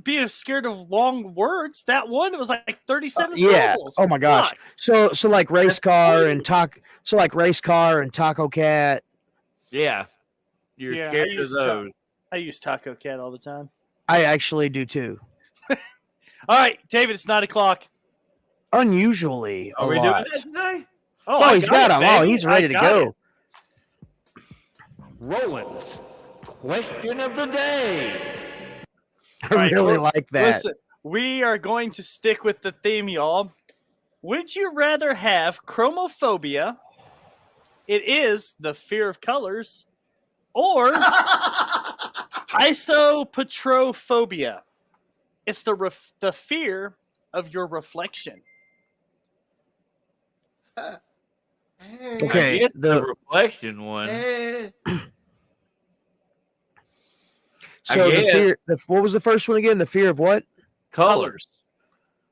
being scared of long words. That one was like 37 Yeah. syllables. Oh my gosh. Fuck. So like race car and Taco Cat. Yeah. You're Yeah, scared of those. I use Taco Cat all the time. I actually do too. All right, David, it's 9 o'clock. Unusually, Are a we lot. doing that today? Oh, he's got him. Oh, he's ready to go. Roland's question of the day. I really like that. Listen, we are going to stick with the theme, y'all. Would you rather have chromophobia? It is the fear of colors, or isopatrophobia. It's the fear of your reflection. Okay, the reflection one. So the fear. What was the first one again? The fear of what? Colors.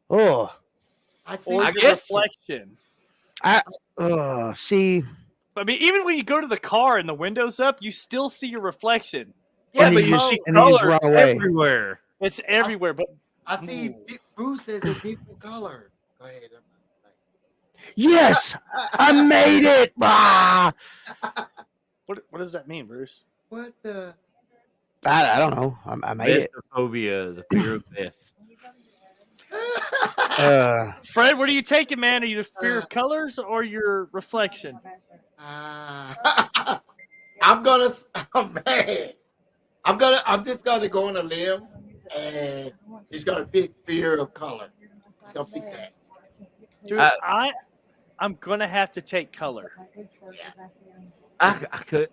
Oh, Or your reflection. See. I mean, even when you go to the car and the window's up, you still see your reflection. Yeah, but you see colors run away. everywhere. It's everywhere, but I see Bruce says a different color. Go ahead. Yes, I made it. Ah! what does that mean, Bruce? What the? I don't know. I made it. Phobia, the fear of death. Fred, what are you taking, man? Are you the fear of colors or your reflection? I'm just gonna go on a limb, and it's gonna pick fear of color. It's gonna pick that. Dude, I'm gonna have to take color. I could.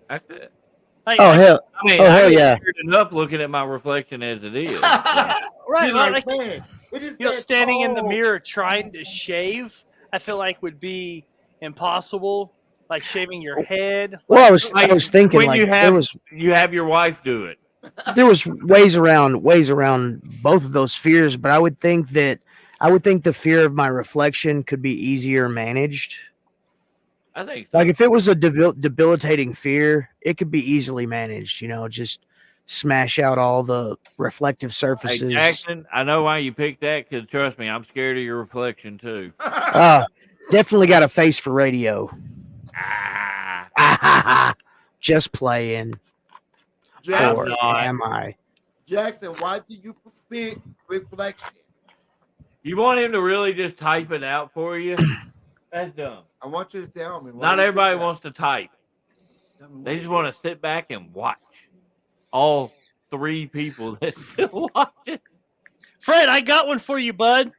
Hell! I mean, hell yeah! Enough looking at my reflection as it is. Right, Like, like, man, standing in the mirror trying to shave, I feel like would be impossible. Like shaving your head. Well, I was thinking when like you have your wife do it. There was ways around both of those fears, but I would think the fear of my reflection could be easier managed. I think so. Like if it was a debilitating fear, it could be easily managed. Just smash out all the reflective surfaces. Hey, Jackson, I know why you picked that because trust me, I'm scared of your reflection too. Definitely got a face for radio. Just playing. Jackson, or am I? Jackson, why do you pick reflection? You want him to really just type it out for you? That's dumb. I want you to tell me. Not everybody wants to type. They just want to sit back and watch. All 3 people that still watch it. Fred, I got one for you, bud.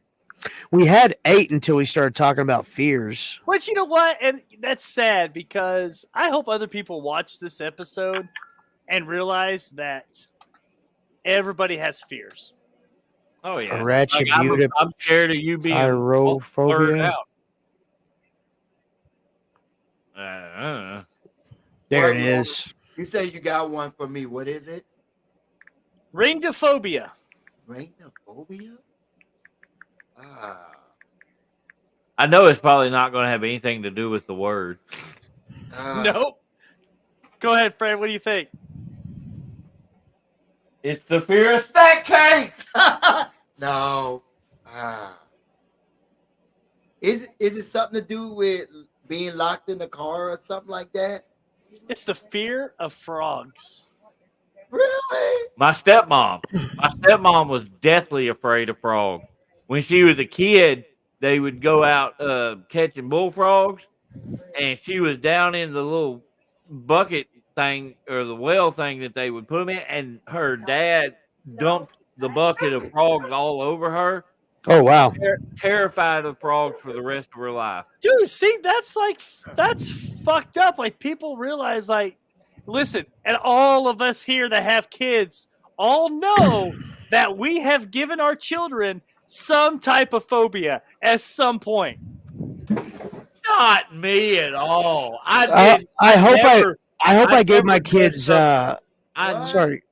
We had 8 until we started talking about fears. But you know what? And that's sad because I hope other people watch this episode and realize that everybody has fears. Oh yeah, Retributive I'm scared of you being blurred tyrophobia. out. There it is. You say you got one for me. What is it? Ringdophobia. Ringdophobia? Ah. I know it's probably not going to have anything to do with the word. Nope. Go ahead, Fred. What do you think? It's the fear of snack cake. No. Is it something to do with being locked in the car or something like that? It's the fear of frogs. Really? My stepmom was deathly afraid of frogs. When she was a kid, they would go out catching bullfrogs, and she was down in the little bucket thing or the well thing that they would put them in, and her dad dumped the bucket of frogs all over her. Oh wow! Terrified of frogs for the rest of her life. Dude, see, that's fucked up. Like, people realize, like, listen, and all of us here that have kids all know that we have given our children some type of phobia at some point. Not me at all. I hope I gave my kids. Sorry.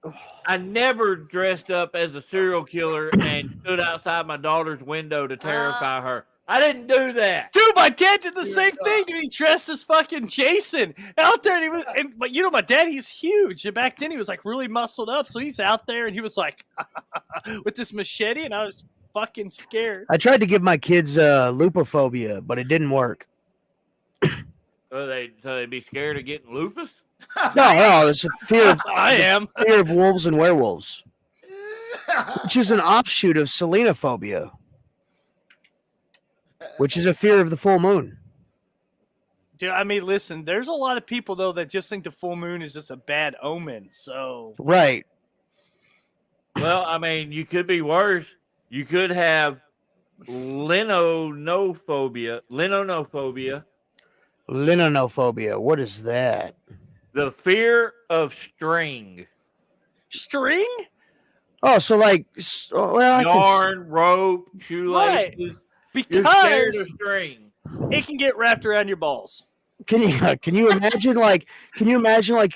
I never dressed up as a serial killer and stood outside my daughter's window to terrify her. I didn't do that. Dude, my dad did the same thing. Dude, he dressed as fucking Jason out there. But you know, my dad, he's huge. And back then he was like really muscled up. So he's out there and he was like with this machete, and I was fucking scared. I tried to give my kids lupophobia, but it didn't work. So they'd be scared of getting lupus? No, it's a fear of fear of wolves and werewolves, which is an offshoot of selenophobia, which is a fear of the full moon. Dude, I mean, listen, there's a lot of people though that just think the full moon is just a bad omen. So right. Well, I mean, you could be worse. You could have linonophobia. Linonophobia. What is that? The fear of string. String? Oh, so like, well, yarn, rope, shoelaces. Right. You're scared Because of string. it can get wrapped around your balls. Can you imagine like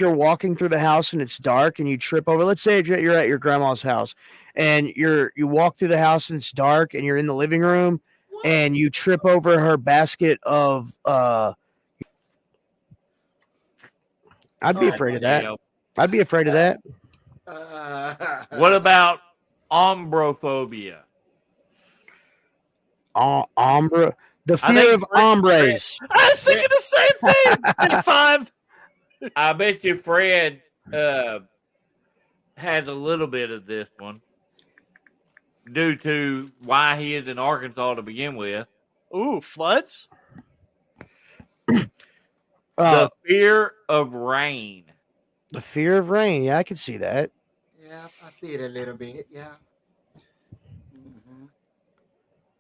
you're walking through the house and it's dark and you trip over? Let's say you're at your grandma's house and you walk through the house and it's dark and you're in the living room and you trip over her basket of I'd be afraid of that. I'd be afraid of that. What about ombrophobia? Ombra. The fear of hombres. I was thinking the same thing. Big five. I bet you Fred has a little bit of this one due to why he is in Arkansas to begin with. Ooh, floods? The fear of rain. The fear of rain. Yeah, I can see that. Yeah, I see it a little bit. Yeah.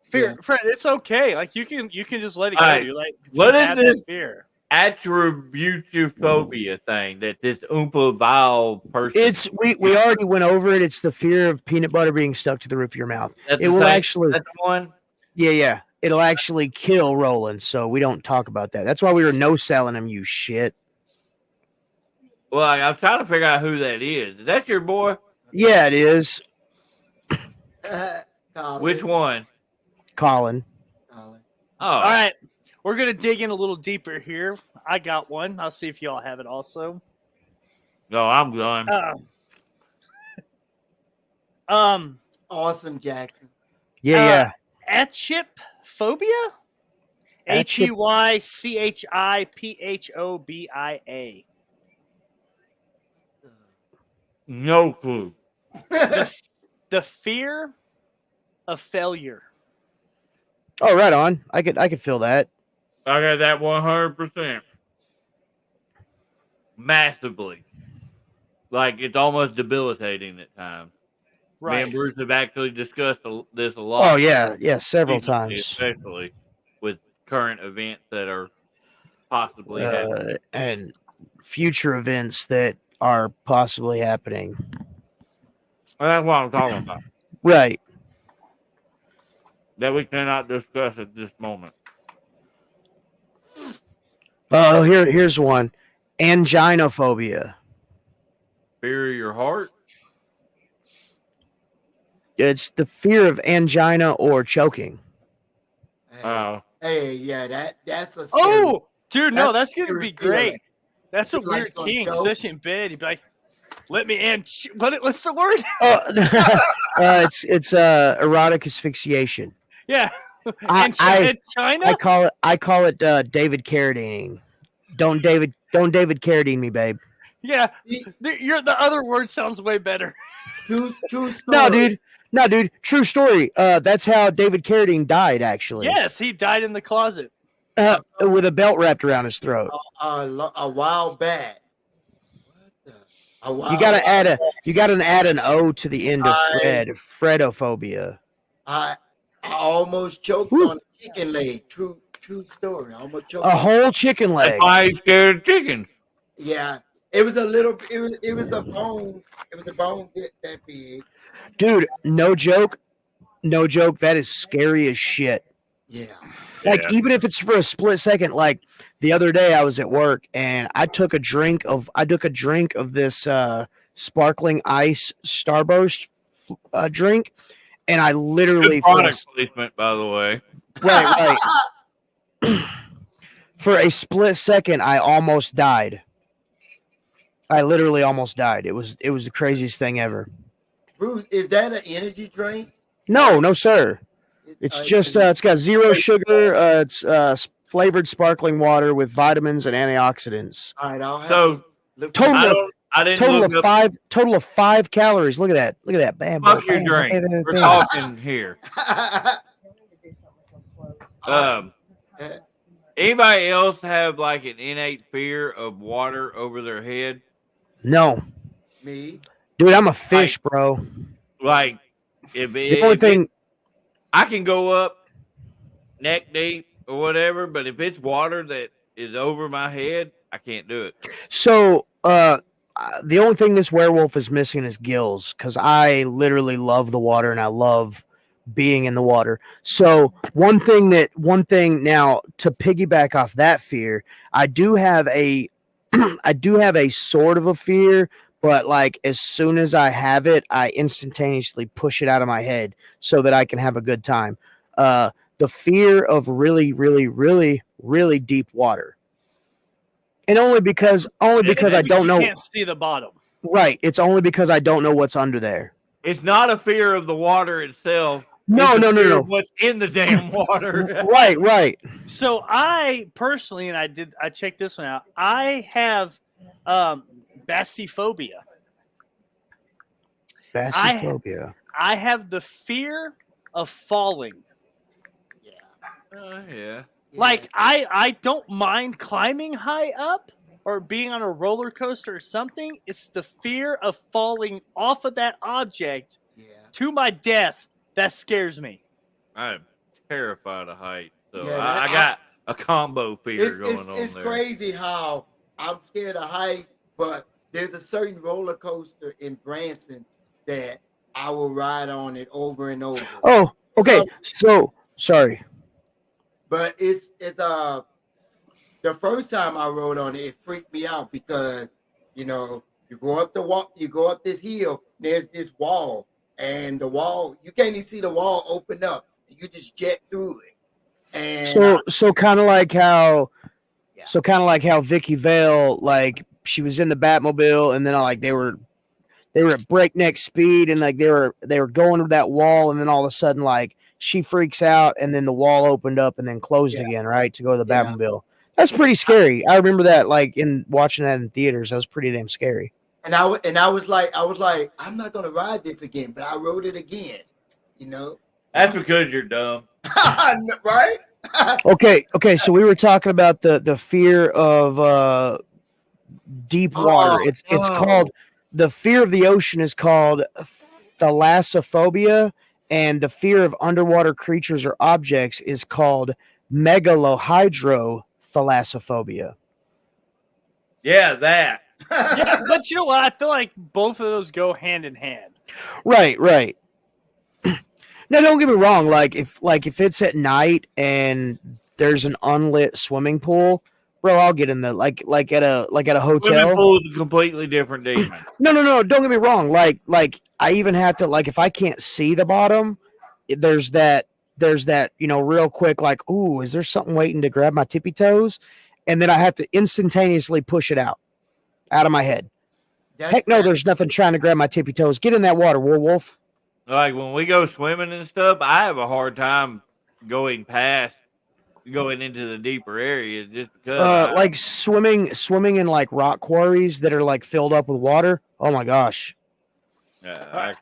Fear, Fred, it's okay. Like you can just let it go. Right. You're like, what is this fear? Attributophobia thing that this Oompa vile person? It's we already went over it. It's the fear of peanut butter being stuck to the roof of your mouth. It will actually. That's the one. Yeah. It'll actually kill Roland, so we don't talk about that. That's why we were no-selling him, you shit. Well, I'm trying to figure out who that is. Is that your boy? Yeah, it is. Which one? Colin. Oh. All right. We're going to dig in a little deeper here. I got one. I'll see if y'all have it also. No, I'm done. Awesome, Jackson. Yeah. Achyphobia? Heychiphobia. No clue. The fear of failure. Oh, right on. I could feel that. I got that 100%. Massively. Like, it's almost debilitating at times. Me and Right. Bruce have actually discussed this a Oh lot, yeah, several recently, times. especially with current events that are possibly happening. And future events that are possibly happening. Well, that's what I'm talking about. Right. That we cannot discuss at this moment. Oh, here's one. Anginophobia. Fear of your heart? It's the fear of angina or choking. Oh. Hey, yeah, that's a scary. Oh, dude, no, that's a gonna be scary feeling. great. That's a Feel like weird you're gonna king, choke. especially in bed. He'd be like, "Let me in." What's the word? It's erotic asphyxiation. Yeah, I and I, China. I call it David Carradining. Don't David Carradine me, babe. Yeah, See, the other word sounds way better. True story. No, dude. True story. That's how David Carradine died, actually. Yes, he died in the closet. With a belt wrapped around his throat. A while back. What the? A while. You gotta add an O to the end of Fred. Fredophobia. I almost choked Woo. on a chicken leg. True story. I almost choked. A on whole chicken That's leg. why he's scared of chickens. Yeah, it was a little. It was a bone. It was a bone that big. Dude, no joke. That is scary as shit. Yeah. Like, Yeah. even if it's for a split second, like the other day I was at work and I took a drink of this sparkling ice Starburst drink, and I literally Good product placement, by the way. right. For a split second, I almost died. I literally almost died. It was the craziest thing ever. Bruce, is that an energy drink? No, sir. It's just it's got zero sugar. It's flavored sparkling water with vitamins and antioxidants. All right, I'll have So to look I didn't look up. Total of 5 calories. Look at that. Bam. Fuck bam, your drink. bam, bam, We're bam. talking here. Anybody else have like an innate fear of water over their head? No, Me. dude, I'm a fish, bro. Like, The only thing. I can go up neck deep or whatever, but if it's water that is over my head, I can't do it. So, the only thing this werewolf is missing is gills, because I literally love the water and I love being in the water. So one thing now, to piggyback off that fear, I do have a sort of a fear, but like as soon as I have it, I instantaneously push it out of my head so that I can have a good time. The fear of really, really, really, really deep water. And only because I don't know. You can't see the bottom. Right. It's only because I don't know what's under there. It's not a fear of the water itself. No. What's in the damn water? Right. So I personally, and I checked this one out. I have bathyphobia. Bathyphobia. I have the fear of falling. Yeah. Like I don't mind climbing high up or being on a roller coaster or something. It's the fear of falling off of that object to my death that scares me. I'm terrified of heights, so Yeah, I got a combo fear going on It's there. crazy how I'm scared of height, but there's a certain roller coaster in Branson that I will ride on it over and over. Oh, okay. So sorry. But it's the first time I rode on it, it freaked me out because you go up this hill, there's this wall, and the wall you can't even see the wall open up. You just jet through it. And so kind of like how Vicky Vale, like she was in the Batmobile, and then like they were at breakneck speed, and like they were going to that wall, and then all of a sudden like she freaks out, and then the wall opened up and then closed again, right, to go to the Batmobile. That's pretty scary. I remember that, like in watching that in theaters. That was pretty damn scary. And I was like, I'm not gonna ride this again, but I rode it again. That's because you're dumb. Right? Okay. So we were talking about the fear of deep water. Oh, It's no. called the fear of the ocean is called thalassophobia, and the fear of underwater creatures or objects is called megalohydrothalassophobia. Yeah, that. Yeah, but you know what? I feel like both of those go hand in hand. Right. Now, don't get me wrong. If it's at night and there's an unlit swimming pool, bro, I'll get in the like at a Swimming hotel. pool is a completely different demon. No. Don't get me wrong. Like I even have to if I can't see the bottom, there's that real quick ooh, is there something waiting to grab my tippy toes, and then I have to instantaneously push it out of my head. Heck no, there's nothing trying to grab my tippy toes. Get in that water, werewolf. Like when we go swimming and stuff, I have a hard time going into the deeper areas just because Like swimming in like rock quarries that are like filled up with water. Oh my gosh. I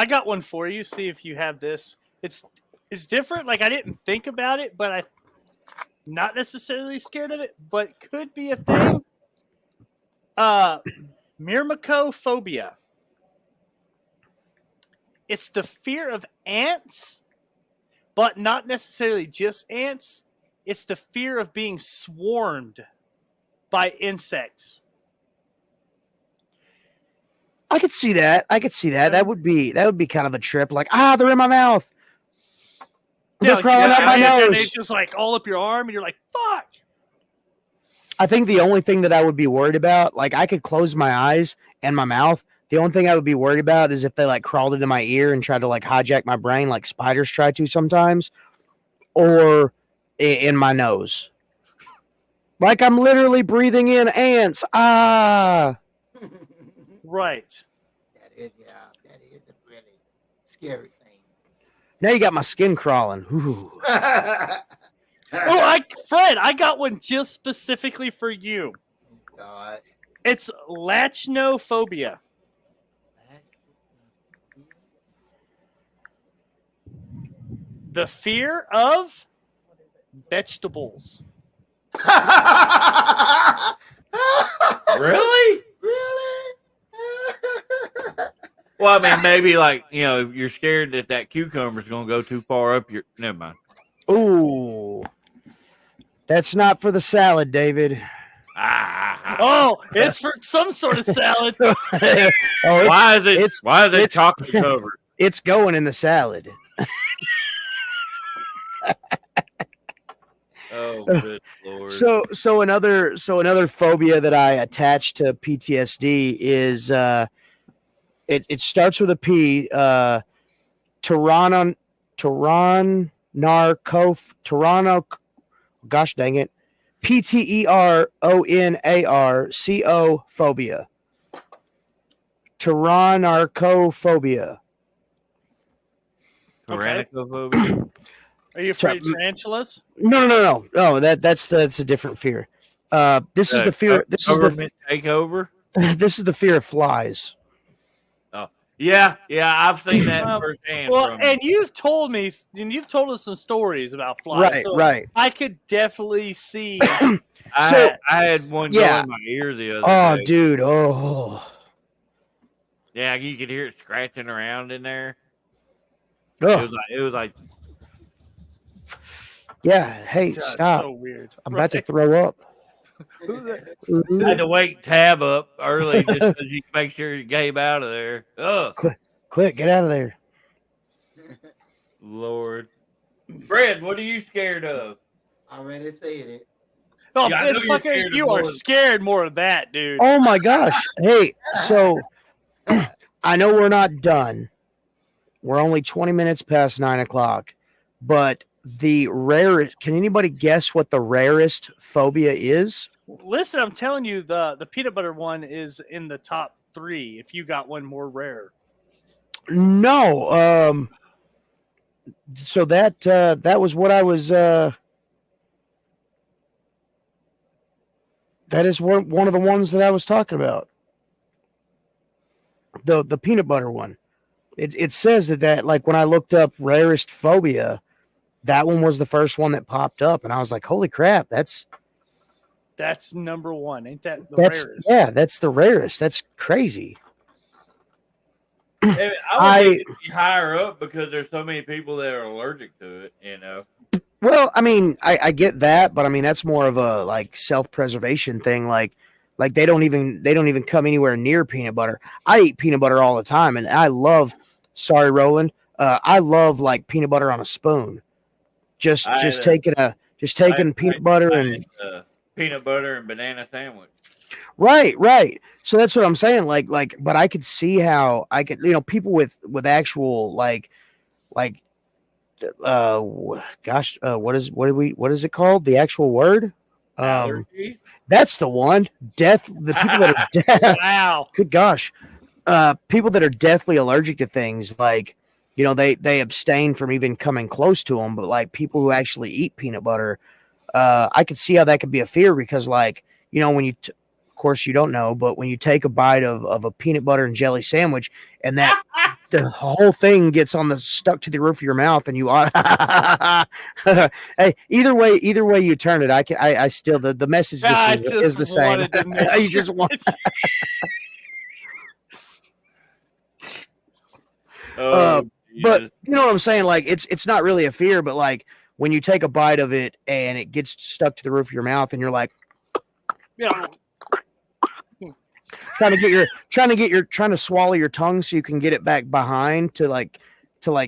got one for you. See if you have this. It's different. Like I didn't think about it, but I'm not necessarily scared of it, but could be a thing. Myrmecophobia. It's the fear of ants, but not necessarily just ants. It's the fear of being swarmed by insects. I could see that. That would be kind of a trip. Like, they're in my mouth. They're crawling up my nose. And they just like all up your arm, and you're like, fuck. I think the only thing that I would be worried about, like I could close my eyes and my mouth. The only thing I would be worried about is if they like crawled into my ear and tried to like hijack my brain like spiders try to sometimes, or in my nose. Like I'm literally breathing in ants. Right. That is a really scary thing. Now you got my skin crawling. Ooh. Fred, I got one just specifically for you. God. It's lachnophobia. The fear of vegetables. Really? Really? Well, I mean, maybe if you're scared that cucumber's gonna go too far up your. Never mind. Ooh. That's not for the salad, David. Oh, it's for some sort of salad. Why is it chocolate covered? It's going in the salad. Oh, good Lord. So another phobia that I attach to PTSD is it starts with a P. Tyranno. Gosh dang it. PTERONARCO phobia. Tyrannarchophobia. Tyrannophobia. Are you afraid of tarantulas? No. That's a different fear. This is the fear. This is the takeover. This is the fear of flies. Oh, yeah. I've seen that firsthand. Well, and you've told us some stories about flies. Right. I could definitely see. I had one go in my ear the other day. Oh, dude. Oh. Yeah, you could hear it scratching around in there. Oh. It was like. Yeah. Hey, God, stop! So weird. I'm about to throw up. I had to wake Tab up early just so you make sure you came out of there. Ugh. Quick, get out of there. Lord. Fred, what are you scared of? I already said it. Oh, Yeah, fucker, you are scared more of that, dude. Oh my gosh. Hey, so I know we're not done. We're only 20 minutes past 9:00, but the rarest, can anybody guess what the rarest phobia is? Listen, I'm telling you, the peanut butter one is in the top 3 if you got one more rare. No. So that was what I was that is one of the ones that I was talking about. The peanut butter one. It says that like when I looked up rarest phobia, that one was the first one that popped up, and I was like, "Holy crap, that's number one. Ain't that the that's rarest? yeah, that's the rarest. That's crazy." I would think it'd be higher up because there's so many people that are allergic to it. You know. Well, I mean, I get that, but I mean that's more of a like self-preservation thing. Like they don't even come anywhere near peanut butter. I eat peanut butter all the time, and I love. Sorry, Roland. I love like peanut butter on a spoon. Just taking peanut butter and peanut butter and banana sandwich. right. So that's what I'm saying. Like, but I could see how I could, people with actual like what is it called? The actual word? Allergy? That's the one. The people that are deaf. Wow. Good gosh. People that are deathly allergic to things, like, they abstain from even coming close to them. But like people who actually eat peanut butter, I could see how that could be a fear because, like, when you, of course, you don't know, but when you take a bite of a peanut butter and jelly sandwich, and that the whole thing gets stuck to the roof of your mouth, and you hey, either way you turn it, I still the message is the same. You just want. But you know what I'm saying? Like it's not really a fear, but like when you take a bite of it and it gets stuck to the roof of your mouth, and you're like, Yeah. trying to swallow your tongue so you can get it back behind to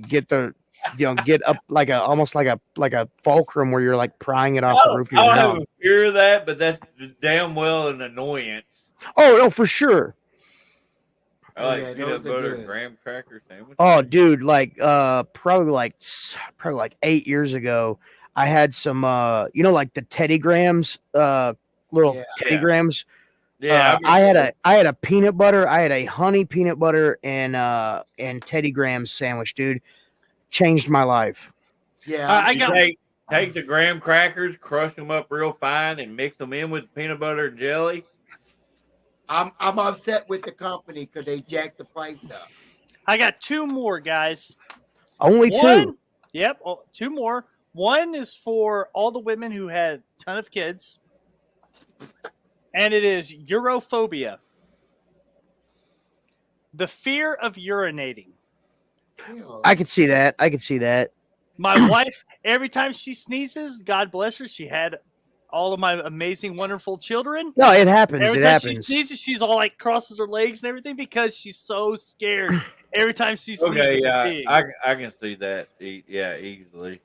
get the get up like almost like a fulcrum where you're like prying it off the roof of your mouth. I don't have a fear of that, but that's damn well an annoyance. Oh no, for sure. I like peanut butter and graham cracker sandwich. Oh, dude, like probably like 8 years ago, I had some like the Teddy Grahams, little Teddy Grahams. Yeah, I had a peanut butter, I had a honey peanut butter and Teddy Grahams sandwich, dude. Changed my life. Yeah, take the graham crackers, crush them up real fine, and mix them in with peanut butter and jelly. I'm upset with the company because they jacked the price up. I got two more, guys. Only two. Yep, two more. One is for all the women who had a ton of kids, and it is urophobia. The fear of urinating. I could see that. My wife, every time she sneezes, God bless her, she had all of my amazing, wonderful children. No, it happens. Every time she sneezes, she's all like crosses her legs and everything because she's so scared. Every time she sneezes, okay, yeah, I can see that. Yeah, easily.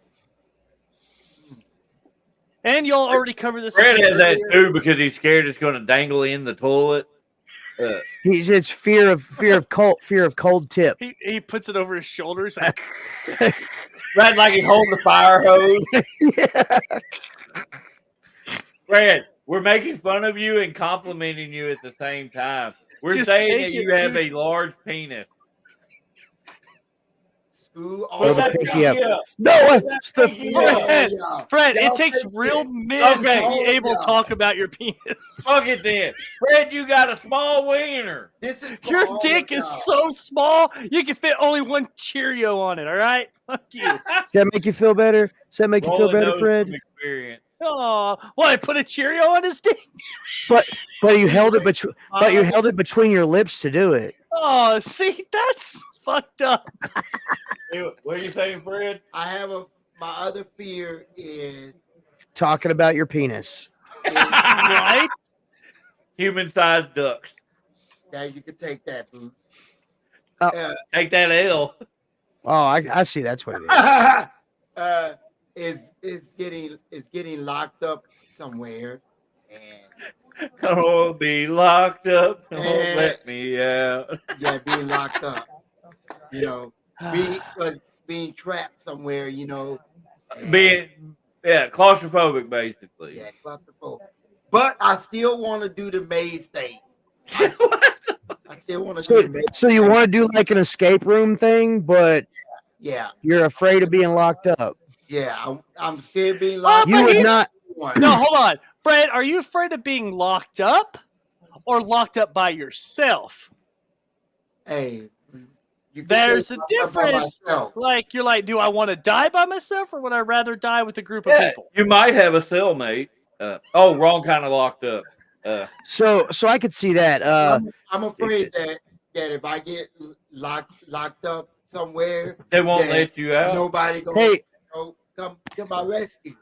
And y'all already covered this. Fred has that too because he's scared it's going to dangle in the toilet. It's fear of cold tip. He puts it over his shoulders, like, right, like he's holding the fire hose. Yeah. Fred, we're making fun of you and complimenting you at the same time. We're Just saying that you have a large penis. Ooh, No, Fred, it takes real men to be able to talk about your penis. Fuck it then. Fred, you got a small wiener. Your dick is so small, you can fit only one Cheerio on it, all right? Fuck you. Does that make you feel better? Fred? Oh, what? I put a Cheerio on his dick? But you held it between your lips to do it. Oh, see, that's fucked up. What are you saying, Fred? My other fear is talking about your penis. Right? Human-sized ducks. Yeah, you can take that, boo. Take that L. Oh, I see. That's what it is. Is getting locked up somewhere, and I'll be locked up. Don't let me out. Yeah, being locked up. Being trapped somewhere. Being claustrophobic, basically. Yeah, claustrophobic. But I still want to do the maze thing. I still want to do the maze. So you want to do like an escape room thing, but you're afraid of being locked up. Yeah, I'm scared of being locked up. You would not. No, hold on. Fred, are you afraid of being locked up or locked up by yourself? Hey, You can There's say a myself by difference. myself. Like you're like, do I want to die by myself or would I rather die with a group of Yeah, people? you might have a cellmate. Wrong kind of locked up. So I could see that. I'm afraid that if I get locked up somewhere, They won't that let you out. nobody gonna Hey, come to my rescue.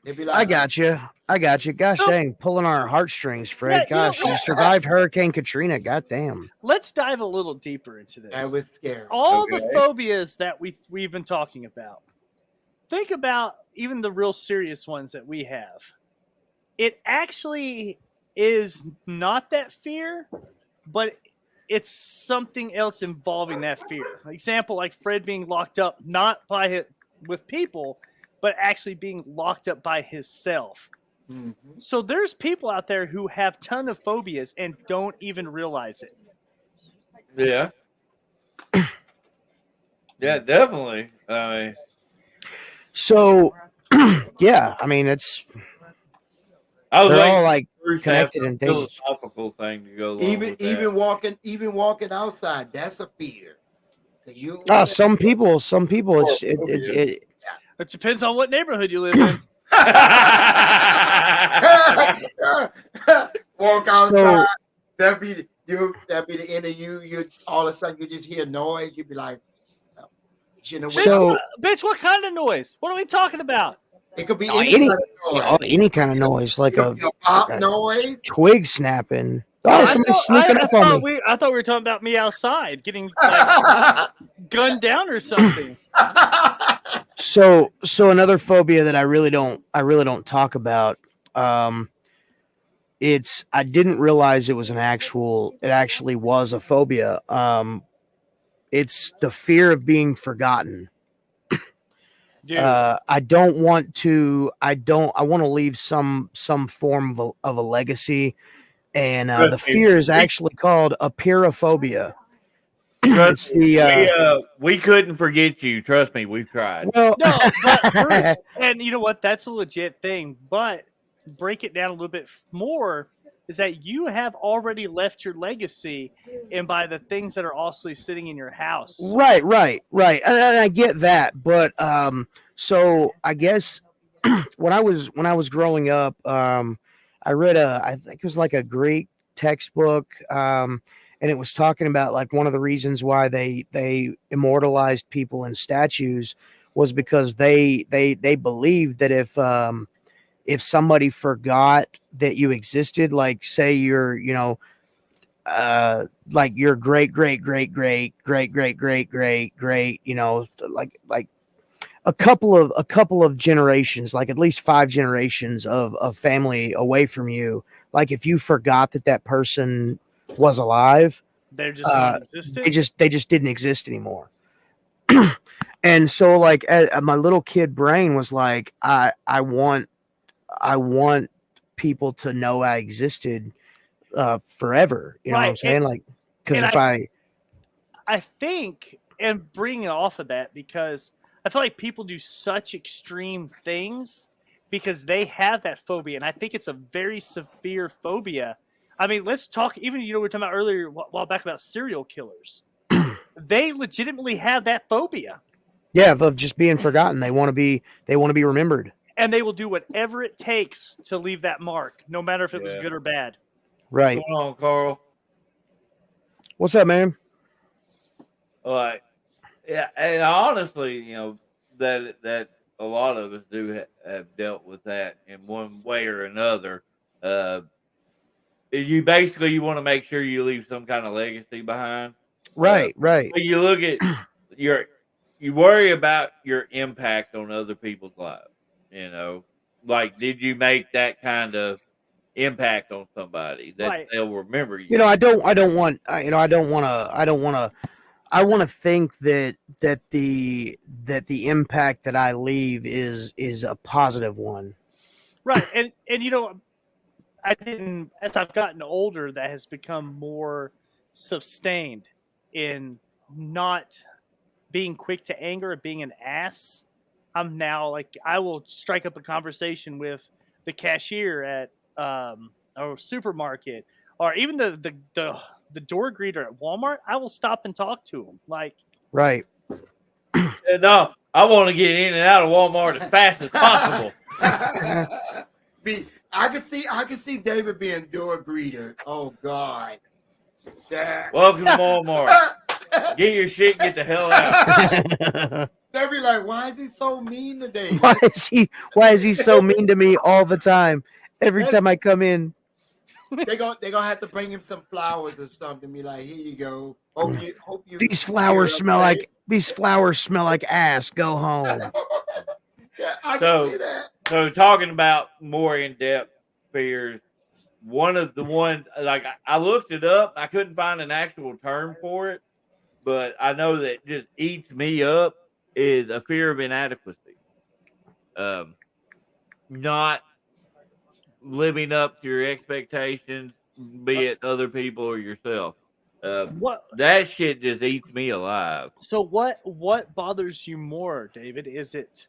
They be I like, got you. I got you. Gosh So- dang, pulling our heartstrings, Fred. Yeah, you know Gosh, you what? survived Hurricane Katrina. God damn. Let's dive a little deeper into this. that was scary. All the Okay. phobias that we've been talking about. Think about even the real serious ones that we have. It actually is not that fear, but it's something else involving that fear. Example, like Fred being locked up not with people, but actually being locked up by himself. Mhm. So there's people out there who have ton of phobias and don't even realize it. Yeah. Yeah, definitely. I mean, So, yeah, I mean, it's I was they're waiting all for like Bruce to have connected some in basis. philosophical thing to go along with that. Even walking outside, that's a fear. You Some people, it's it. It depends on what neighborhood you live in. walk outside. So That'd be the end of you. You all of a sudden you just hear noise. You'd be like, oh, you shouldn't have So- Bitch, what kind of noise? What are we talking about? it could be any- any kind of noise. any kind of noise, like It could be a pop like a noise. twig snapping. Oh, Oh, I somebody's sneaking up on me. I thought we were talking about me outside getting like, gunned down or something. So another phobia that I really don't talk about. It's I didn't realize it actually was a phobia. It's the fear of being forgotten. Dude, I don't want to. I want to leave some form of a legacy, and the Trust me, fear is actually called apeirophobia. Trust It's the we couldn't forget you. Trust me, we've tried. well, no, but Bruce, and you know what? That's a legit thing. But break it down a little bit more. Is that you have already left your legacy, and by the things that are also sitting in your house. right, and I get that, but so I guess when I was growing up, I read I think it was like a Greek textbook, and it was talking about like one of the reasons why they immortalized people in statues was because they believed that if somebody forgot that you existed, like say you're like your great great great great great great great great great, like a couple of generations, like at least 5 generations of family away from you, like if you forgot that person was alive, They're just non-existent. they just didn't exist anymore. And so like my little kid brain was like, I want people to know I existed forever. You know what I'm Right, saying? Like, because and if I think, and bringing it off of that, because I feel like people do such extreme things because they have that phobia, and I think it's a very severe phobia. I mean, let's talk. Even we were talking about earlier a while back about serial killers. They legitimately have that phobia, yeah, of just being forgotten, they want to be remembered. and they will do whatever it takes to leave that mark, no matter if it was Yeah. good or bad. Right. What's going on, Carl? What's up, man? Like, yeah, and honestly, that a lot of us do have dealt with that in one way or another. You basically you want to make sure you leave some kind of legacy behind. Right. But you look at you worry about your impact on other people's lives. Like did you make that kind of impact on somebody that Right. they'll remember you? I don't want I want to think that the impact that I leave is a positive one. Right, and I didn't. As I've gotten older, that has become more sustained in not being quick to anger, being an ass. I'm now like I will strike up a conversation with the cashier at a supermarket, or even the door greeter at Walmart. I will stop and talk to him. Like Right. No, I want to get in and out of Walmart as fast as possible. I can see David being door greeter. Oh God. Welcome to Walmart. Get your shit, get the hell out. They'll be like, why is he so mean today? Why is he so mean to me all the time? Every time I come in. They're gonna have to bring him some flowers or something. Be like, here you go. Hope you These flowers smell like ass. Go home. Yeah, I can see that. So talking about more in-depth fears, one of the ones, like I looked it up, I couldn't find an actual term for it, but I know that just eats me up is a fear of inadequacy. Not living up to your expectations, be it other people or yourself. What That shit just eats me alive. So what bothers you more, David? Is it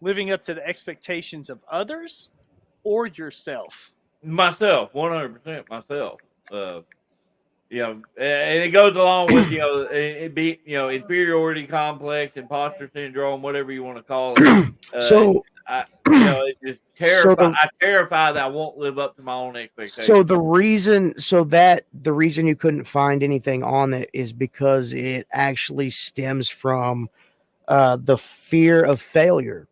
living up to the expectations of others or yourself? Myself, 100% myself. You know, and it goes along with it be inferiority complex, imposter syndrome, whatever you want to call it. It just I terrify that I won't live up to my own expectations. So the reason you couldn't find anything on it is because it actually stems from the fear of failure,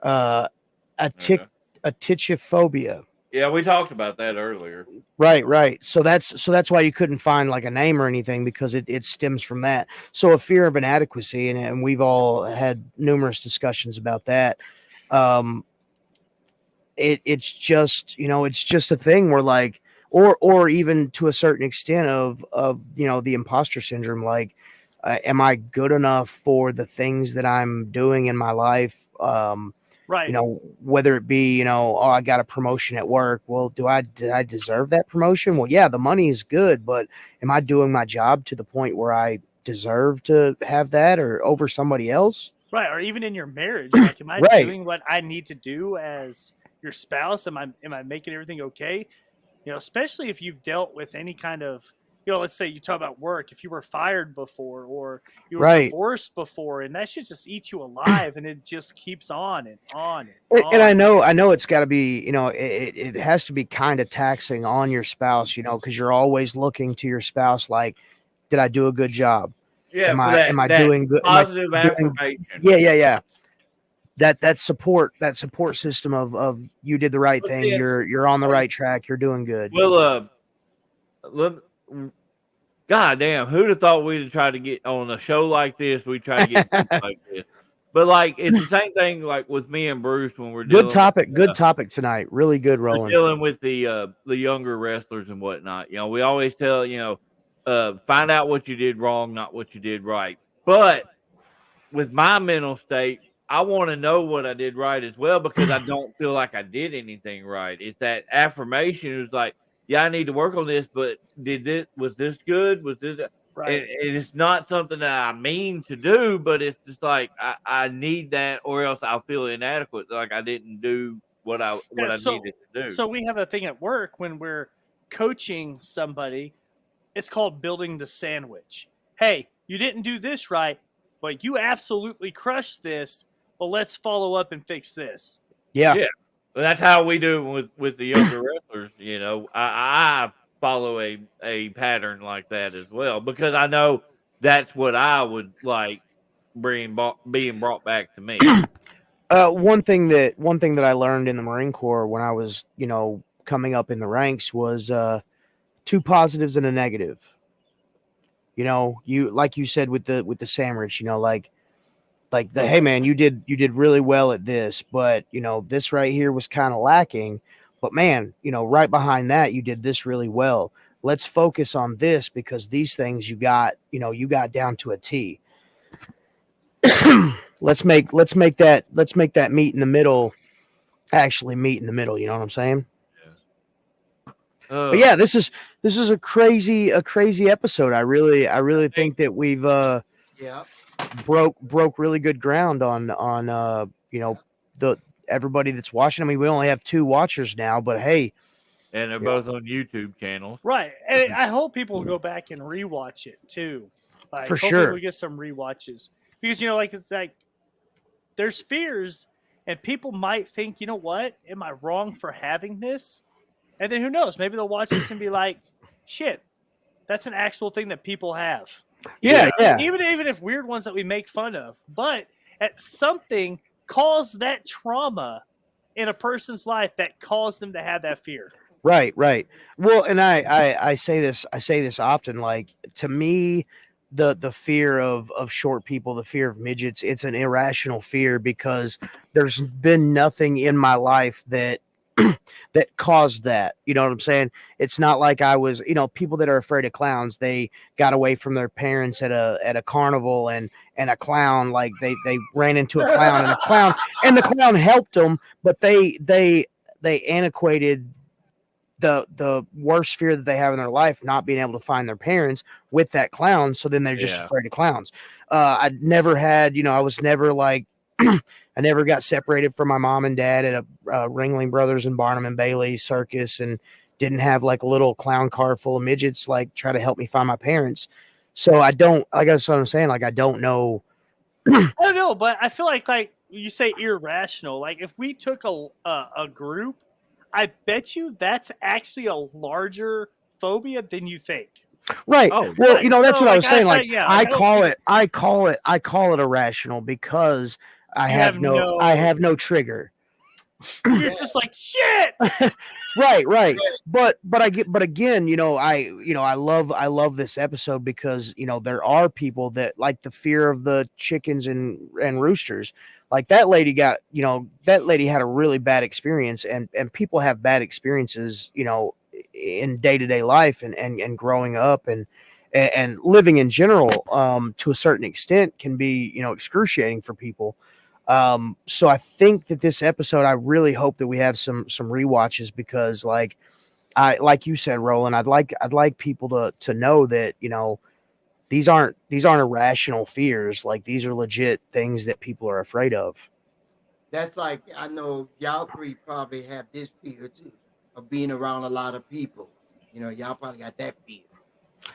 atychiphobia. Yeah, we talked about that earlier. Right. So that's why you couldn't find like a name or anything, because it stems from that. So a fear of inadequacy, and we've all had numerous discussions about that. It's just a thing where like, or even to a certain extent of the imposter syndrome. Like, am I good enough for the things that I'm doing in my life? Right. Whether it be, I got a promotion at work. Well, did I deserve that promotion? Well, yeah, the money is good, but am I doing my job to the point where I deserve to have that or over somebody else? Right. Or even in your marriage, like, am I Right. doing what I need to do as your spouse? Am I making everything okay? Especially if you've dealt with any kind of, let's say you talk about work, if you were fired before or you were Right. divorced before, and that shit just eats you alive, and it just keeps on and on and on. And I know it's got to be, it has to be kind of taxing on your spouse, because you're always looking to your spouse like, did I do a good job? Yeah, am I doing good? Positive affirmation. Yeah. That support system of you did the right thing, you're on the right track, you're doing good. Well, God damn, who'd have thought we'd have tried to get on a show like this? We try to get like this, but like it's the same thing like with me and Bruce when we're good topic tonight. Really good, Roland. Dealing with the younger wrestlers and whatnot. We always tell find out what you did wrong, not what you did right. But with my mental state, I want to know what I did right as well, because I don't feel like I did anything right. It's that affirmation. It was like, yeah, I need to work on this, but was this good? Was this right? And it's not something that I mean to do, but it's just like I need that, or else I'll feel inadequate, like I didn't do what I needed to do. So we have a thing at work when we're coaching somebody. It's called building the sandwich. Hey, you didn't do this right, but you absolutely crushed this. Well, let's follow up and fix this. Yeah. Well, that's how we do with the younger wrestlers. I follow a pattern like that as well, because I know that's what I would like being brought back to me. One thing that I learned in the Marine Corps when I was, coming up in the ranks was 2 positives and a negative. You like you said with the sandwich, like the, hey man, you did really well at this, but this right here was kind of lacking. But man, right behind that, you did this really well. Let's focus on this, because these things you got down to a T. let's make that meet in the middle actually meet in the middle. You know what I'm saying? But yeah, this is a crazy episode. I really think that we've broke really good ground on the everybody that's watching. I mean, we only have 2 watchers now, but hey, and they're Yeah. both on YouTube channels. Right. And I hope people will go back and rewatch it too. Like, For hopefully sure. we get some rewatches because like it's like there's fears, and people might think, you know what? Am I wrong for having this? And then who knows? Maybe they'll watch this and be like, shit, that's an actual thing that people have. Yeah, yeah. Even if weird ones that we make fun of, but at something caused that trauma in a person's life that caused them to have that fear. Right, right. Well, and I say this often. Like, to me, the fear of short people, the fear of midgets, it's an irrational fear because there's been nothing in my life that that caused that. You know what I'm saying? It's not like I was, people that are afraid of clowns, they got away from their parents at a carnival, and a clown, like they ran into a clown, and the clown helped them, but they antiquated the worst fear that they have in their life, not being able to find their parents, with that clown. So then they're just afraid of clowns. I never had, I was never like, I never got separated from my mom and dad at a Ringling Brothers and Barnum and Bailey circus, and didn't have like a little clown car full of midgets like try to help me find my parents. So I don't, like that's what I'm saying. Like, I don't know. I don't know, but I feel like you say irrational. Like, if we took a group, I bet you that's actually a larger phobia than you think. Right. Oh, well, right. that's So, what I was like, saying. I Like, say, yeah, I I call it irrational because I You have have no, no- I have no trigger. You're just like shit. Right. But again, I love this episode because, there are people that like the fear of the chickens and roosters. Like, that lady had a really bad experience, and people have bad experiences, in day-to-day life, and growing up, and living in general, to a certain extent, can be, excruciating for people. So I think that this episode, I really hope that we have some rewatches, because like you said, Roland, I'd like people to know that, these aren't irrational fears. Like, these are legit things that people are afraid of. That's like, I know y'all three probably have this fear too of being around a lot of people. Y'all probably got that fear.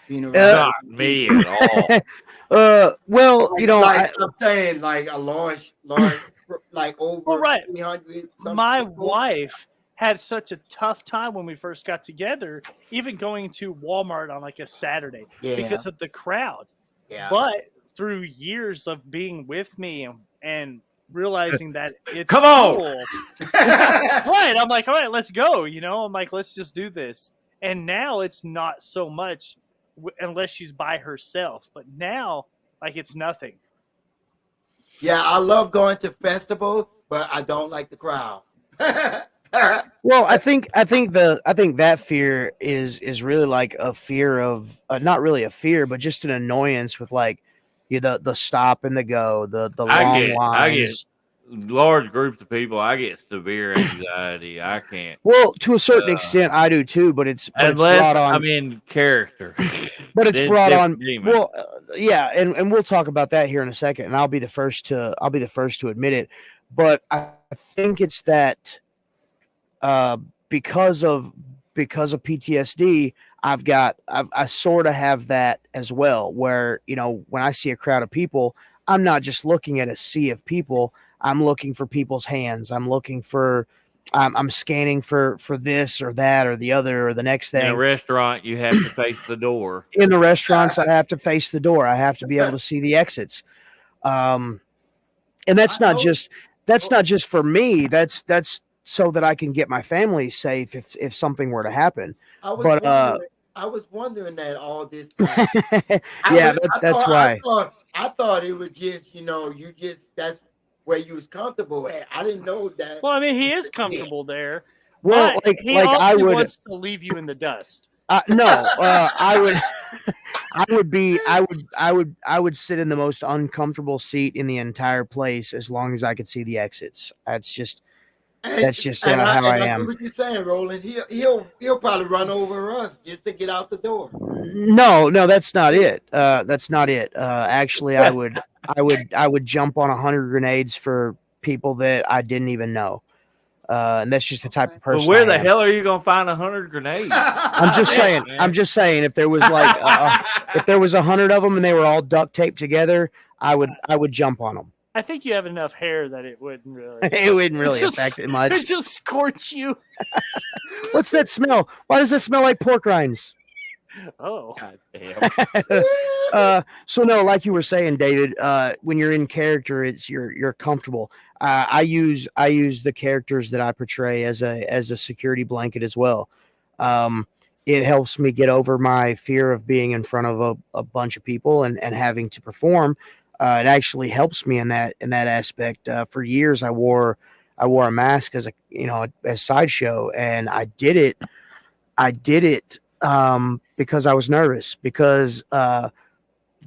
Being around a lot Not of me people. at all. Well, like I'm saying, like a large, like over Well, right. 300. My wife had such a tough time when we first got together, even going to Walmart on like a Saturday because of the crowd. Yeah. But through years of being with me and realizing that it's Come on! cool, right? I'm like, all right, let's go. I'm like, let's just do this. And now it's not so much unless she's by herself. But now, like, it's nothing. Yeah, I love going to festivals, but I don't like the crowd. Well, I think that fear is really like a fear of, not really a fear, but just an annoyance with, like, the stop and the go, the long lines. I get large groups of people. I get severe anxiety. I can't. Well, to a certain extent, I do too, but it's brought on. I'm in character. But it's brought on. Demon. Well, yeah, and we'll talk about that here in a second, and I'll be the first to admit it. But I think it's that because of PTSD, I sort of have that as well, where, when I see a crowd of people, I'm not just looking at a sea of people. I'm looking for people's hands. I'm looking for, I'm scanning for this or that or the other or the next thing. In a restaurant, you have to face the door. In the restaurants, I have to face the door. I have to be able to see the exits. And that's not just for me. That's so that I can get my family safe if something were to happen. I was wondering that all this time. That's why. I thought it was just, that's where you was comfortable at. I didn't know that. Well, I mean, he is comfortable there. Well, but he also wants to leave you in the dust. No, I would sit in the most uncomfortable seat in the entire place as long as I could see the exits. That's just how I am. I what you're saying, Roland. He'll probably run over us just to get out the door. No, that's not it. That's not it. Actually, I would jump on 100 grenades for people that I didn't even know. And that's just the type of But person. where I the am. hell are you gonna find 100 grenades? I'm just saying. Man. I'm just saying. If there was like, if there was 100 of them and they were all duct taped together, I would jump on them. I think you have enough hair that it wouldn't really. It wouldn't really just- affect it much. It just scorch you. What's that smell? Why does it smell like pork rinds? Oh, God damn. So no, like you were saying, David, when you're in character, it's you're comfortable. I use the characters that I portray as a security blanket as well. It helps me get over my fear of being in front of a bunch of people and having to perform. It actually helps me in that aspect. For years, I wore a mask as as sideshow, and I did it because I was nervous, because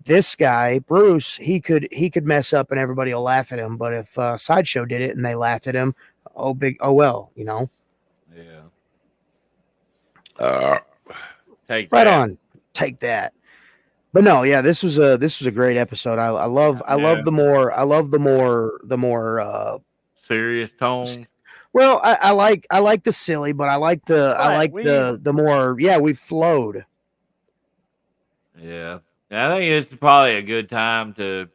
this guy Bruce, he could mess up and everybody will laugh at him, but if sideshow did it and they laughed at him, oh well, Yeah. Take right that. on, take that. But no, yeah, this was a great episode. I love the more Serious tone. well, I like the silly, but I like the more, yeah, we flowed. Yeah. I think it's probably a good time to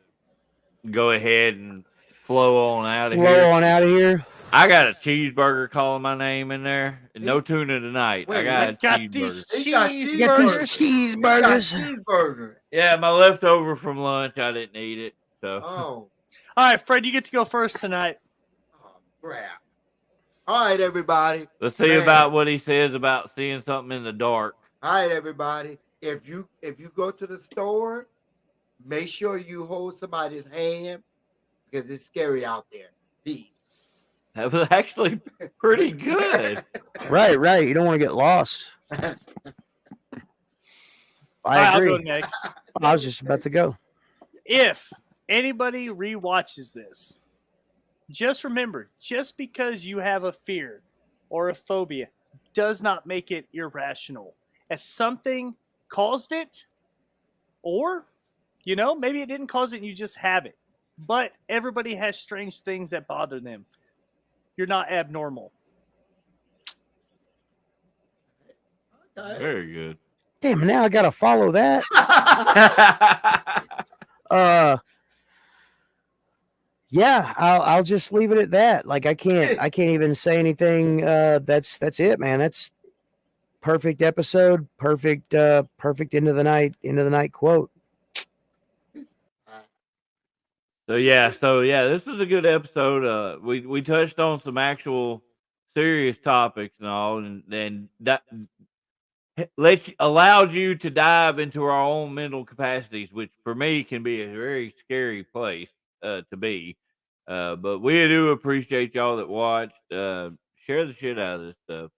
go ahead and flow on out of Flow here. on out of here. I got a cheeseburger calling my name in there. No tuna tonight. I Wait, got a I got cheeseburger. these He got You got these cheeseburgers. cheeseburgers. Cheeseburger. Yeah, my leftover from lunch. I didn't eat it. So Oh, All right, Fred, you get to go first tonight. oh, crap. All right, everybody. let's see Man. about what he says about seeing something in the dark. All right, everybody. If you go to the store, make sure you hold somebody's hand because it's scary out there. Peace. That was actually pretty good. Right. You don't want to get lost. All I right, I'll agree. go next. I was just about to go. If anybody rewatches this, just remember, just because you have a fear or a phobia does not make it irrational. As something caused it, or, maybe it didn't cause it and you just have it. But everybody has strange things that bother them. You're not abnormal. Okay. Very good. Damn, now I gotta follow that. Yeah, I'll just leave it at that. Like I can't even say anything. That's it, man. That's perfect episode. Perfect end of the night quote. So yeah, this was a good episode. We touched on some actual serious topics and all, and that allowed you to dive into our own mental capacities, which for me can be a very scary place to be. But we do appreciate y'all that watched. Share the shit out of this stuff.